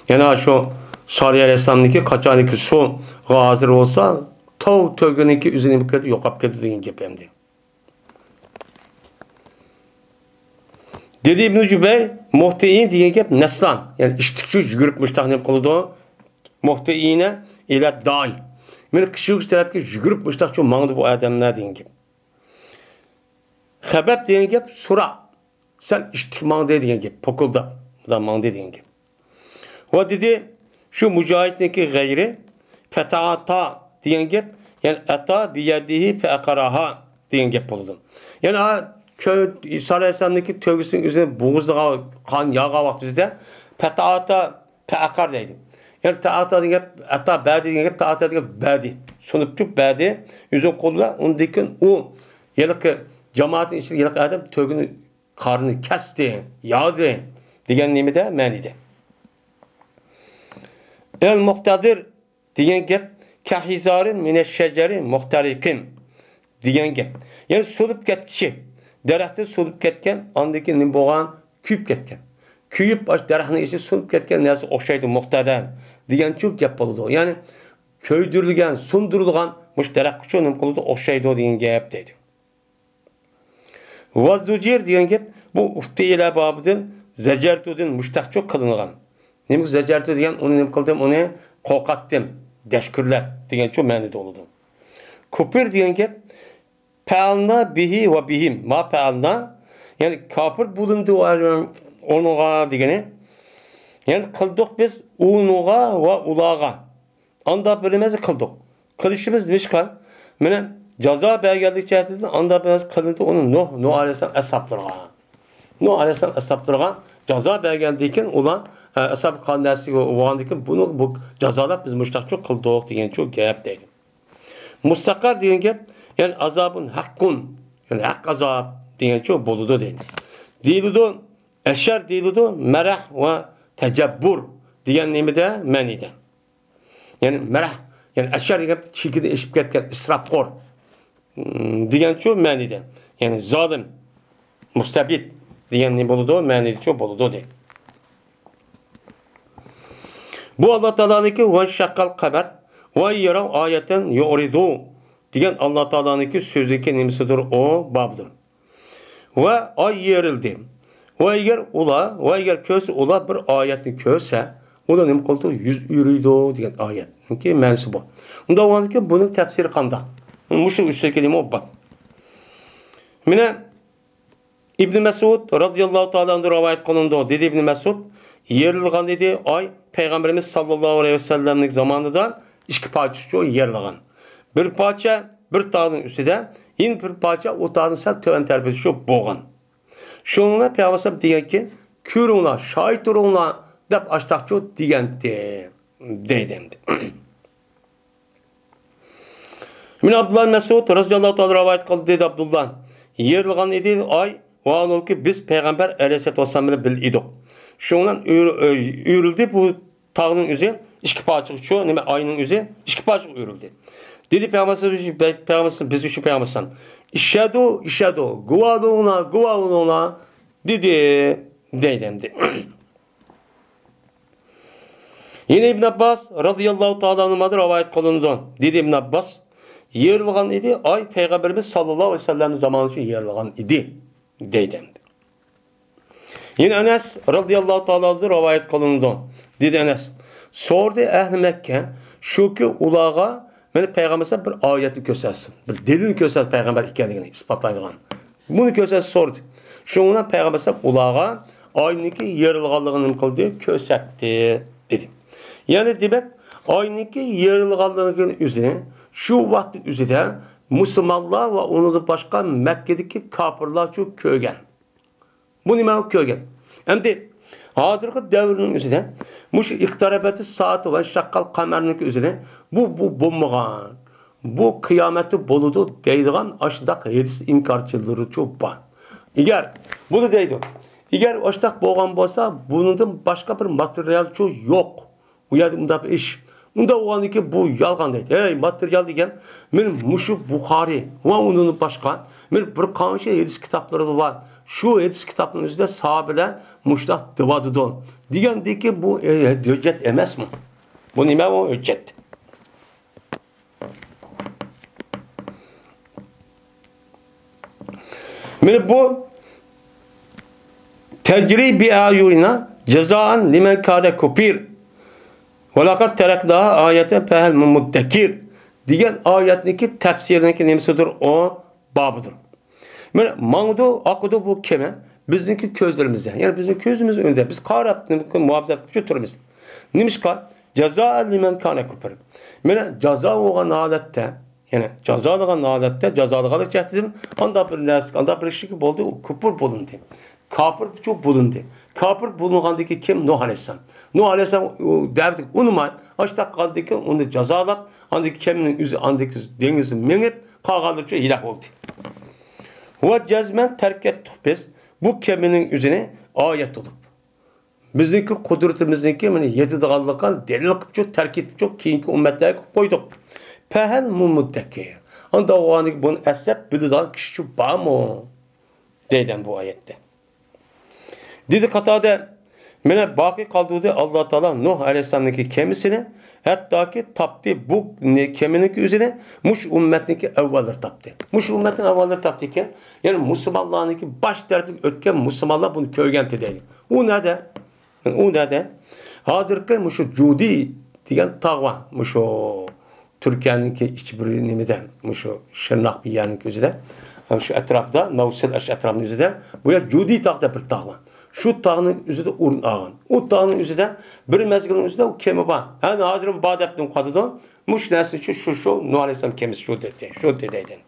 Yani şu Salih Aleyhisselam'daki kaçaniki su hazır olsa tav tögününki üzerine bir kötü yokap kötü diyen gep hem de. Dedi İbn-i Cübeyr muhteyin diyen gep neslan. Yani iştikçü jügürüp müştahnem kılıdı muhteyine ile dahi. Yani kişi tarafki jügürüp müştahçı mağdı bu adamlar diyen gep. Habab diyen gep sura. Sen iştikman diyen gep. Pokulda zaman diyen gep. Ve dedi şu mücahitdeki gayri fetaata diyen gep. Yani ata biyedihi fe akaraha diyen gep oldu. Yani İsa Aleyhisselam'daki tövbesinin üzerine boğuzluğa kan yağa vaktizde fetaata fe akar deydi. Yani taata diyen gep ata badi diyen gep taata diyen gep badi. Sonupçuk badi. Yüzün koluna ondaki o yalıkı cemaatin içinde yalık adam tövgünü karnını kesti, yağdı diyen nimede menide. El muhtadir diyen gep kahizarin mineşşeceri muhtarikin diyen gep. Yani solup ketkiçi. Derahta solup ketken andaki nimboğan küyüp ketken. Küyüp baş derahının içinde solup ketken neyse okşaydı muhtadir diyen çok gep oldu. Yani köydürülgen, sundurulgan muş derah küçüğü nimkoludu okşaydı diyen gep dedi. Vazducir diyen gep bu ufti ile babıdın zecertudun müştak çok kılıngan. Nemek zecertu diyen onu nem kıldım onu kokattım. Deşkürler diyen çok menide oldu. Kupir diyen gep pealna bihi ve bihim ma pealna yani kafir bulundu onuğa diyeni yani kıldık biz unuğa ve ulağa anda bilmez kıldık. Kılışımız nişkan menen ceza belgelik cihetinde anda biraz kılındı onu Nuh Aleyhisselam hesaplarına. Nuh Aleyhisselam hesaplarına ceza belgeldiyken olan hesap kandası oğandaki bunu bu cezalar biz müştak çok kıldık diyen çok gayep değil. Mustakar diyen gep yani azabın hakkun yani hak azab diyen çok boludu değil. Diludu eşer diludu merah ve tecebbur diyen nimede menide. Yani merah, yani aşağı yap çekide eşip ketken israfkor degan şu ma'nida. Yani zolim, mustabid degan ne bo'ladi? Ma'nida şu bo'ladi deydi. Bu Allah Teala'nınki ve şakkal kabar ve yara ayetten yuridu degan Allah Teala'nınki sözdeki nimesidir o babdır. Ve ay yerildi. Ve eğer köse ula bir ayetni köse o da nima qildi? Yüz yuriydi degan oyatniki ma'nosi bu. Unda o'g'anki buning tafsiri qanday? Mushu ustiga kelimo bak. Mana İbn Mesud radhiyallohu ta'ala anhu rivoyat qilindi. Dedi İbn Mesud, yerilgan dedi ay Peygamberimiz sallallahu aleyhi ve sellem'lik zamanında iki parça şu yerilgan. Bir parça bir tağın üstüde, yine bir parça o tağın sel töven terbiyesi şu boğan. Şununla Peygamber diyen ki, kürünla, şahit durunla dep açtakçı diyendi. Deydemdi. Min Abdullah Mesud radhiyallahu ta'ala rivayet kıldı dedi Abdullah. Yerilgan idi ay ve anıl ki biz Peygamber aleyhissalatu vesselam'la bil idik. Şundan örüldü bu tağının üzeri iki parçacık şu neme ayının üzeri iki parçacık örüldü. Dedi Peygamber biz şu Peygamber'san işadu guvaduna dedi deydemdi. Yine İbn Abbas radıyallahu ta'ala anh'dan rivayet kılındı. Dedi İbn Abbas yerilgan idi ay Peygamberimiz sallallahu aleyhi ve sellem zamanı yerilgan idi deydemdi. Yine Enes radıyallahu ta'ala rivayet kılındı. Dedi Enes sordu ehli Mekke şu ki ulağa beni Peygamber'e bir ayeti göstersin. Bir delil göstersin Peygamber ikenligini ispatlaydigan. Bunu göstersin sordu. Şundan Peygamber'e ulağa ayniki yerilganlığını kıldı gösterdi dedi. Yani demek ayniki yerilganlığının üzerine şu vakti üzerinde Müslümanlar ve onu da başka Mekke'deki kafirler çok köygen. Bu nima köygen? Endi hazırki devrinin üzerinde muş iktarabeti saati ve şakkal kamerinin üzerinde bu bulmagan. Bu kıyameti boludu deydigan aşdak hedis inkarçıları çok var. Eğer bunu deydi. Eğer aşdak boğan bolsa bunun başka bir materyal çok yok. Bu yadımda bir iş. Unda o ki bu yalgan deydi. Hey materyal degen men muşu Bukhari ve onun başka men bir kanşa hedis kitapları var. Şu hedis kitaplarının üzerinde sahabeler muştak dıvadudon. Diyen ki bu hüccet emez mi? Bu nime o hüccet. Men bu tecri bi ayuna cezaan limen kâne kupir. Ve lakat terekdaha ayete pehel muddekir. Diyen ayetindeki tefsirindeki nemisidir o babıdır. Yani mağdu akudu bu keme bizdeki közlerimizde. Yani bizim közümüzün önünde biz karab muhabbet etmiş otururuz. Neymiş kal? Ceza limen kâne kupir. Yani ceza olan halette yani cezalıgan halette cezalıgalık cehdidim. Anda bir şey oldu o kupur bulundu. Kafir çok bulundu. Kafir bulunğandaki kim? Nuh Aleyhisselam. Nuh Aleyhisselam derdik unumay. Açtak kaldaki onu cezalap andaki keminin üzü andaki denizi menip kalgalıkça hilak oldu. Ve cezmen terk ettik biz. Bu keminin üzerine ayet olup. Bizdeki kudretimizdeki yedi dağlıkan delil çok terk ettik çok keyinki ümmetleri koyduk. Pehel muddeki. Anda o anki bunu esep bildiğin kişi var mı? Deyden bu ayette. Dedi Katade, mene baki kaldırdı Allah Teala Nuh Aleyhisselam'daki kemisini, hatta ki taptı bu kemininki üzerine muş ümmetindeki evveller taptı. Muş ümmetin evveller taptı ki, yani Müslümanlar'daki baş tarafı ötken Müslümanlar bunu köygenti değil. O neden? Hazırki muşu Cudi diyen tağva, muşu Türkiye'ninki içbiri nimiden, muşu Şırnak bir yerinin üzerinde, şu etrafta, Mevsil etrafının üzerinde, bu yer Cudi tağda bir tağva. Şu tağının üzerinde urun ağın. O tağının üzerinde bir mezgilin üzerinde o kemi var. Yani hazır bad ettim kadıdan. Muş nesli şu Nuh Aleyhisselam kemisi şu dedi. Şu dedi.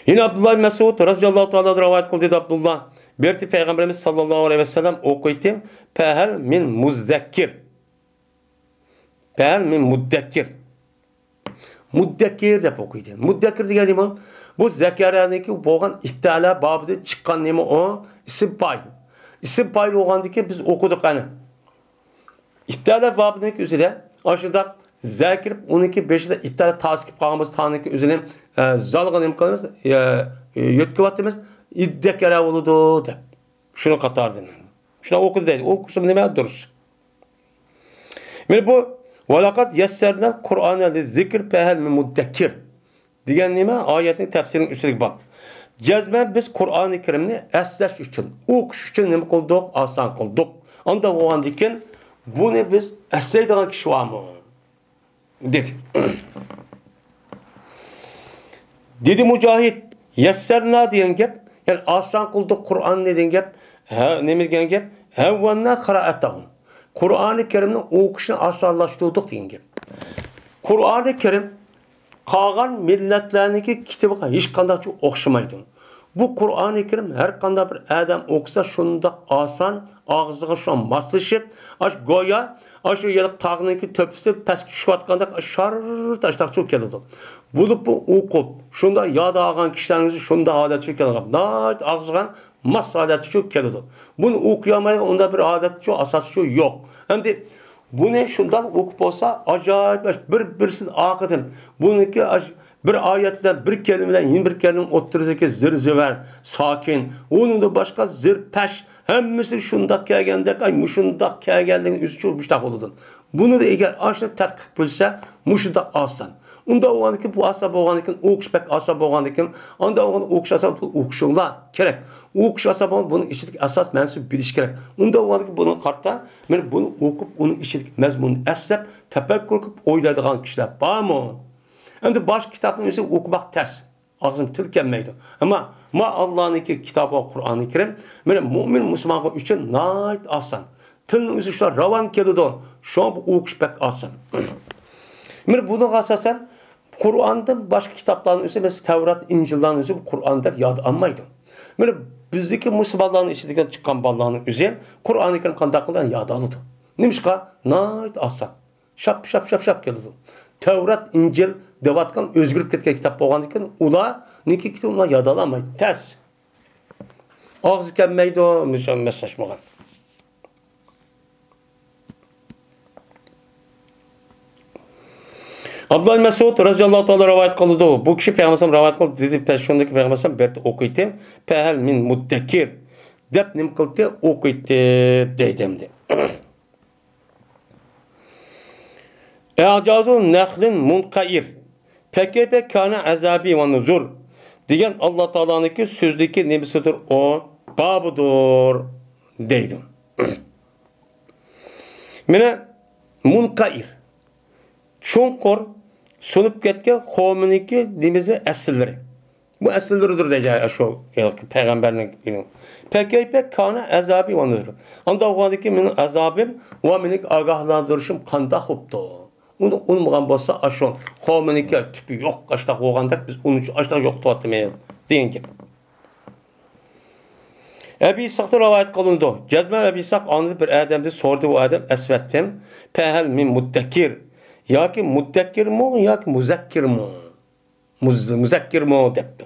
Yine Abdullah Mesud radıyallahu ta'ala rivayet kıldı dedi Abdullah. Berti Peygamberimiz sallallahu aleyhi ve sellem okuytum. Pehel min muzdekir. Pehel min muddekir. Muddekir dep okuydu. Muddekir degan imam bu Zekeriya'daki boğan ihtiyala babıda çıkan nemi o isim paylı. İsim paylı oğandaki biz okuduk hani. İptala babının üzerinde aşağıda zakirip 12-5'de iptala tasip kılmamız tanrıki üzerine zalgın imkanımız yötküvatımız iddek yara oludu de. Şunu katardı. Şuna okudu dedi. O kusum neme durur. Yani bu velakat yessernel Kur'an'a zikir pehel mi muddekir. Diyen neme ayetin tefsirinin üstelik bak. Cezmen biz Kur'an-ı Kerim'ni esleş için, okuş için ne kıldık? Asan kıldık. Onda o an diken bunu biz esleydığın kişi var mı? Dedi. Dedi Mücahit, yesserna diyen gep, yani asan kıldık Kur'an ne diyen gep, ne diyen gep, hevvenna kıraatahum. Kur'an-ı Kerim'in okuşunu asanlaştırdık diyen gep. Kur'an-ı Kerim kalan milletlerindeki kitabı hiç kanda çok okşamaydı. Bu Kur'an-ı Kerim her kanda bir adam okusa şunda asan, ağzıga şu an maslışıp, aş goya, aş yalık tağınınki töpüsü peski şu atkanda şar taştak çok geldi. Bulup bu okup, şunda yada ağan kişilerinizi şunda adet çok geldi. Nait ağzıgan mas adeti çok geldi. Bunu okuyamayın, onda bir adet çok, asası çok yok. Hem de bu ne şundan okup olsa acayip birisinin akıtın. Bununki bir ayetten, bir kelimeden, yeni bir kelime oturursa zir ziver, sakin. Onun da başka zir peş. Hemmisi şundak kelgendek, ay muşundak kelgendek üstü çok müştak oludun. Bunu da eğer aşırı tetkik bilse, muşundak alsan. Onda o anki bu asab o anki okuş pek asab o anki onda o okuş asab okuşunla gerek. Okuş asab bunun içindeki asas mensup biliş gerek. Onda o anki bunun kartta men bunu okup onun içindeki mezmununu esep tefekkür edip oylaydigan kişiler var mı? Hem de baş kitabını özü okumak ters. Ağzım til gelmeydi. Ama Allah'ın kitabı Kur'an-ı Kerim mümin Müslüman için nait asan. Tilin özü şu ravan kelidi. Şu an bu okuş pek asan. Bunu asasen Kur'an'dan başka kitapların üzerinde mesela Tevrat, İncil'den üzerinde Kur'an'da yad almaydı. Bizdeki Müslümanların içinden çıkan ballarının üzerinde Kur'an-ı Kerim kandakından yad alırdı. Neymiş ka? Nait asan. Şap geldi. Tevrat, İncil, devatkan özgürlük ketken kitap boğandıkken ula niki kitabına yad alamaydı. Ters. Ağzı gelmeydi o mesajmagan. Abdullah Mesud radıyallahu ta'ala rivayet kıldı. Bu kişi Peygamber'den rivayet kıldı. Dedi peşindeki Peygamber'den berti okuydu. Pehel min muddekir. Dep nim kıldı okuydu deydimdi. E'acazun nehlin munkair. Pekebe kana azabi ve nuzur. Diyen Allah Teala'nınki sözdeki nemisidir o babudur deydim. Mine munkair. Çonqor sonup ketken kavminiki demizi esilleri. Bu esilleridir diyeceği şu peygamberinin ilmi. Pekeype kana azabi ve nuzur. Anda oğadaki benim azabim ve minik agahlandırışım kanda huptu. Onu umgan bolsa aşon kavminiki tüpü yok kaçta oğandak biz onun açta yok tuatmayalım deyin ki. Ebi İshak'ta rivayet kılındı. Cezme Ebi İshak anlı bir adamdı sordu o adam esvettim. Pehel min muddekir. Ya ki muddekkir mu ya ki muzekkir mu? Muzekkir mu depti.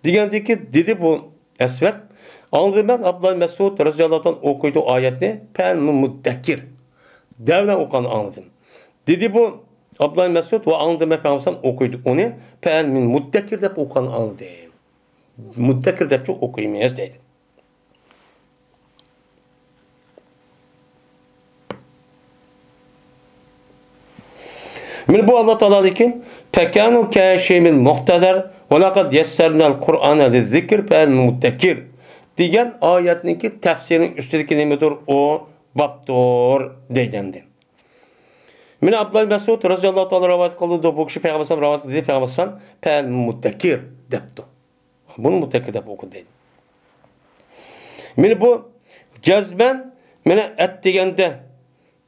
Diyendi ki dedi bu esvet. Anladım ben Abdullah Mesud radıyallahu anh okuydu ayetini. Pehel min muddekkir. Devlen okan anladım. Dedi bu Abdullah Mesud ve anladım ben Peygamber'den okuydu onu. Pehel min muddekkir dep okan anladım. Muddekkir dep çok okuyamayız dedi. Min bu Allah Teala'daki pekanu kâşemin muhteder ve laqad yessernel Kur'an'a lizzikr fel muddekir diyen ayetindeki tefsirin üstündeki nemidir o baptor deydemdi. Min Abdullah Mesud radıyallahu ta'ala rivayet kıldı bu kişi Peygamber'den rivayet kıldı Peygamber'den fel muddekir depti. Bunu muddekir dep okudu dedi. Min bu cezben mine et degende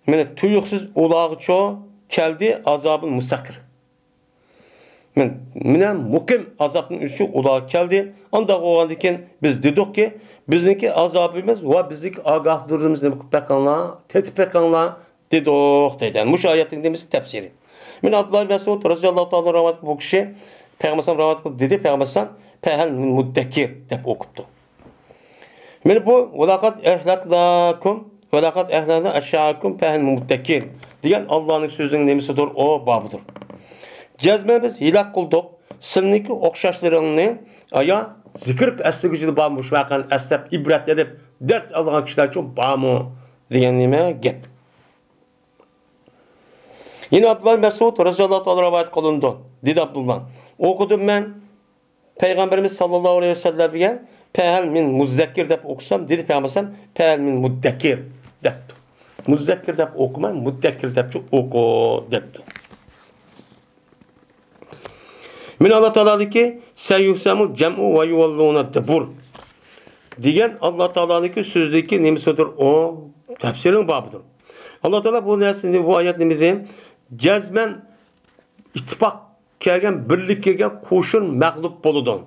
mine tuyuksuz ulağı çoğu keldi azabın musakir. Mine mukim azabın üçü ulağı keldi. Anda oğandiken biz dedik ki bizdeki azabımız ve bizdeki agahdırımız ne pekanla, tehdit pekanla dedik deyden. Muş ayetin demesi tefsiri. Mine Abdullah Mesud radıyallahu ta'ala rivayet bu kişi Peygamber'den rivayet kıldı dedi Peygamber'den pehel muddekir dep okuttu. Mine bu velakat ehlaklakum Ve lakat ehlâne eşâkum fehel muttekîn. Diyen Allah'ın sözünün nemisidir, o babıdır. Cezme biz hilak kıldık. Sınıki okşaşlarını aya zikir esli gücü bağmış vakan eslep ibret edip ders alan kişiler için bağımı diyen nime gep. Yine Abdullah Mesud radıyallahu anh rivayet kılındı. Dedi Abdullah. Okudum ben Peygamberimiz sallallahu aleyhi ve sellem diyen Pehel min muzekkir dep okusam dedi Peygamberim Pehel min muddekir depti. Muzekkir dep okuman muddekir dep oku depti. Min Allah Teala'dı ki seyyuhsemu cem'u ve yuvallûne debur. Diyen Allah Teala'daki sözdeki nemisidir o tefsirin babıdır. Allah Teala bu nesini bu ayetimizi cezmen ittifak kelgen birlik kelgen koşun mağlup boludu.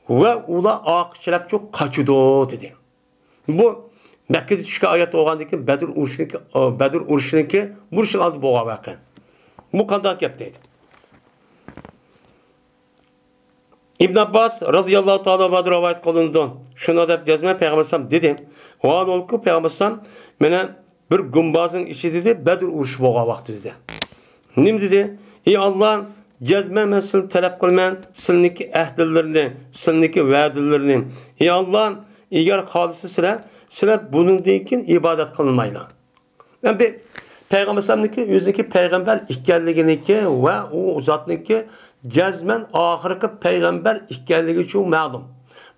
Ve ula akçılap çok kaçıdı dedi. Bu Mekke'de düşken ayet oğandaki Bedir uruşununki buruşun aldı boğa bakın. Bu kadar yaptıydı. İbn Abbas radıyallahu ta'ala anhu rivayet kılındı. Şuna da cezme Peygamberim dedi. O an ol ki Peygamberim mene bir gumbazın içi dedi Bedir uruşu boğa vakti dedi. Nim dedi? Ey Allah cezme men seni talep kılman sınıki ehdillerini, sınıki vaadilerini. Ey Allah eğer halisi sıra bunun deyken ibadet kılmayla. Yani bir Peygamberim'deki yüzdeki peygamber ikkenliginiki ve o zatniki cezmen ahirki peygamber ikkenligi için ma'lum.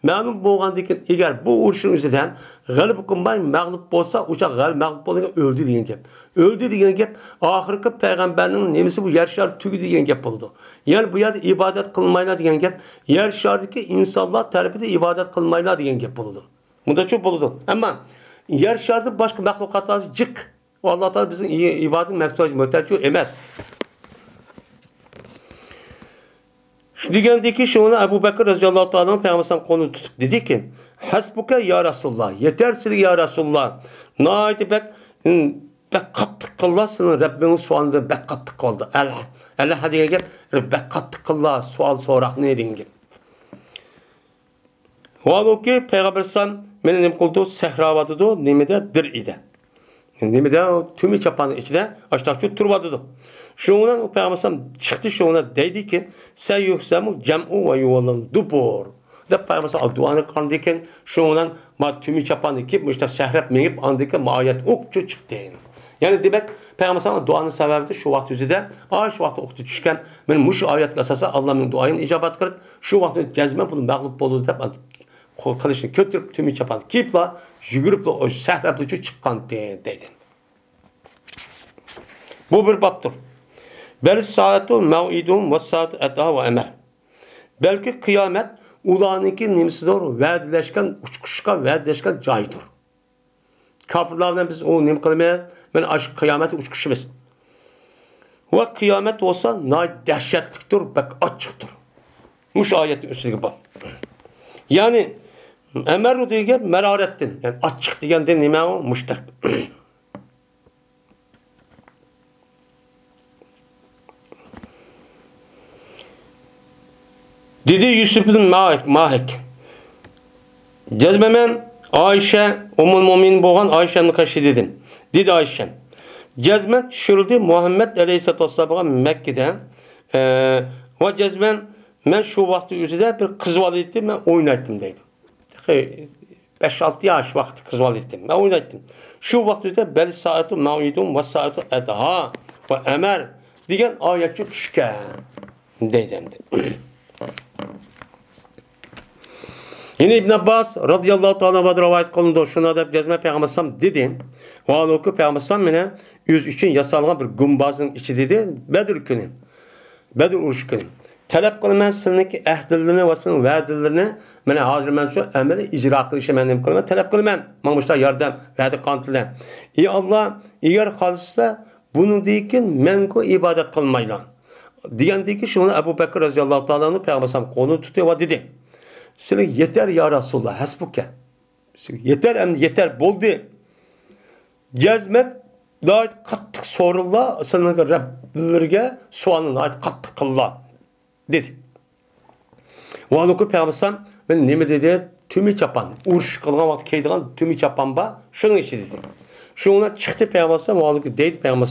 Ma'lum bolgandikin eğer bu uruşun üzerinden galip kılmay mağlup bolsa uçak galip mağlup bolgan öldü diyen gep. Öldü diyen gep ahirki peygamberinin nemisi bu yer şar tügü diyen gep oldu. Yani bu yerde ibadet kılmayla diyen gep yer şardaki insanlar tarafında ibadet kılmayla diyen gep oldu. Bunda çok oldu. Ama yer şardı başka mahlukatlar cık. O Allah Teala bizim ibadet muhtaç emez. Dünyadaki şuna Ebu Bekir radıyallahu ta'ala Peygamber konu tutup dedi ki hasbuke ya Resulullah yetersiz ya Resulullah naiti bek kattık kıllah senin Rabbinin sualında bek kattık oldu. Allah hadi gel bek kattık kıllah sual sorak ne edin gibi. O ki Peygamber sallam benim ne kıldı sehravadıdı nimede dir idi. Nimede tümü çapanın içinde aşağı şu turvadıdı. Şundan o Peygamber çıktı şuna dedi ki sen yuhsamul cem'u ve yuvallan dubur. Da Peygamber duanı kandıyken şundan ma tümü çapanı ki işte şehrep menip andaki ayet okçu çıktı. Yani demek Peygamber duanın sebebi de şu vakti üzerinde şu vakti okçu düşken benim muş ayet kasası Allah'ın duayını icabet kılıp şu vakti gezme bunu mağlup oldu da kılıçını kötürüp tümü çapanı kipla jügürüp o şehrepli çıkan dedi. Bu bir baptır. Bel saatu mev'idun ve saatu eda ve emel. Belki kıyamet ulanınki nimsidir, verdileşken, uçkuşka verdileşken caydır. Kafirlerden biz o nim kılmaya, ben kıyameti uçkuşumuz. Ve kıyamet olsa dehşetliktir, bek açıktır. Muş ayetin üstüne bak. Yani emeru diye merarettin. Yani açık diyen de nime o muştak. Dedi Yusuf bin Mahek. Cezmemen Ayşe, Ummul Mumin boğan Ayşe'nin kaşı dedim. Dedi Ayşe. Cezmen düşürüldü Muhammed Aleyhisselatü Vesselam'a Mekke'de. Ve cezmen ben şu vakti üzerinde bir kız valideydim ben oynattım dedim. 5-6 yaş vakti kız valideydim ben oynattım. Şu vakti üzerinde bel saatu mev'idun ve saatu edha ve emer diyen ayetçi düşken dedim. Yine İbn Abbas radıyallahu ta'ala anhu rivayet kılındı. Şuna da cezme Peygamber sallam dedi. O alıkı Peygamber sallam yine 103 yasalgan bir gumbazın içi dedi. Bedir günü. Bedir uruş günü. Talep kılman sınıki ehdillerini ve sınık vaadilerini mene hazır ben şu emeli icra kılışı benim kılman talep kılman. Manmışlar yardım vaadi kantılan. İyi Allah eğer halısda bunu deyken menko ibadet kılmayla. Diyen deyki şuna Ebu Bekir radıyallahu ta'ala anhu Peygamber sallam konu tutuyor ve dedi. Sana yeter ya Resulullah hasbuke. Yeter boldu. Gezmek daha kattık sorullah sana Rabbillerine sualını ait kattık kıllah dedi. O an oku Peygamber ben ne mi dedi? Tümü çapan. Uğruş kılgan vakti keydiğen tümü çapan ba şunun içi dedi. Şuna çıktı peygamber valık deydi peygamber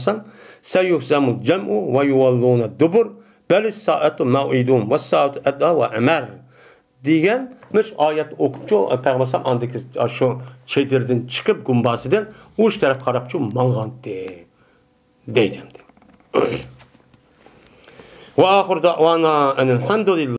seyuhzamu cem'u ve yuvalluna dubur bel saatu mev'idun ve saatu edha ve emer diyen bir ayet okupçu peygamber andaki şu çedirden çıkıp gumbasıdan uç taraf karapçı mangandı deydim. Ve ahir da'vana enelhamdülillah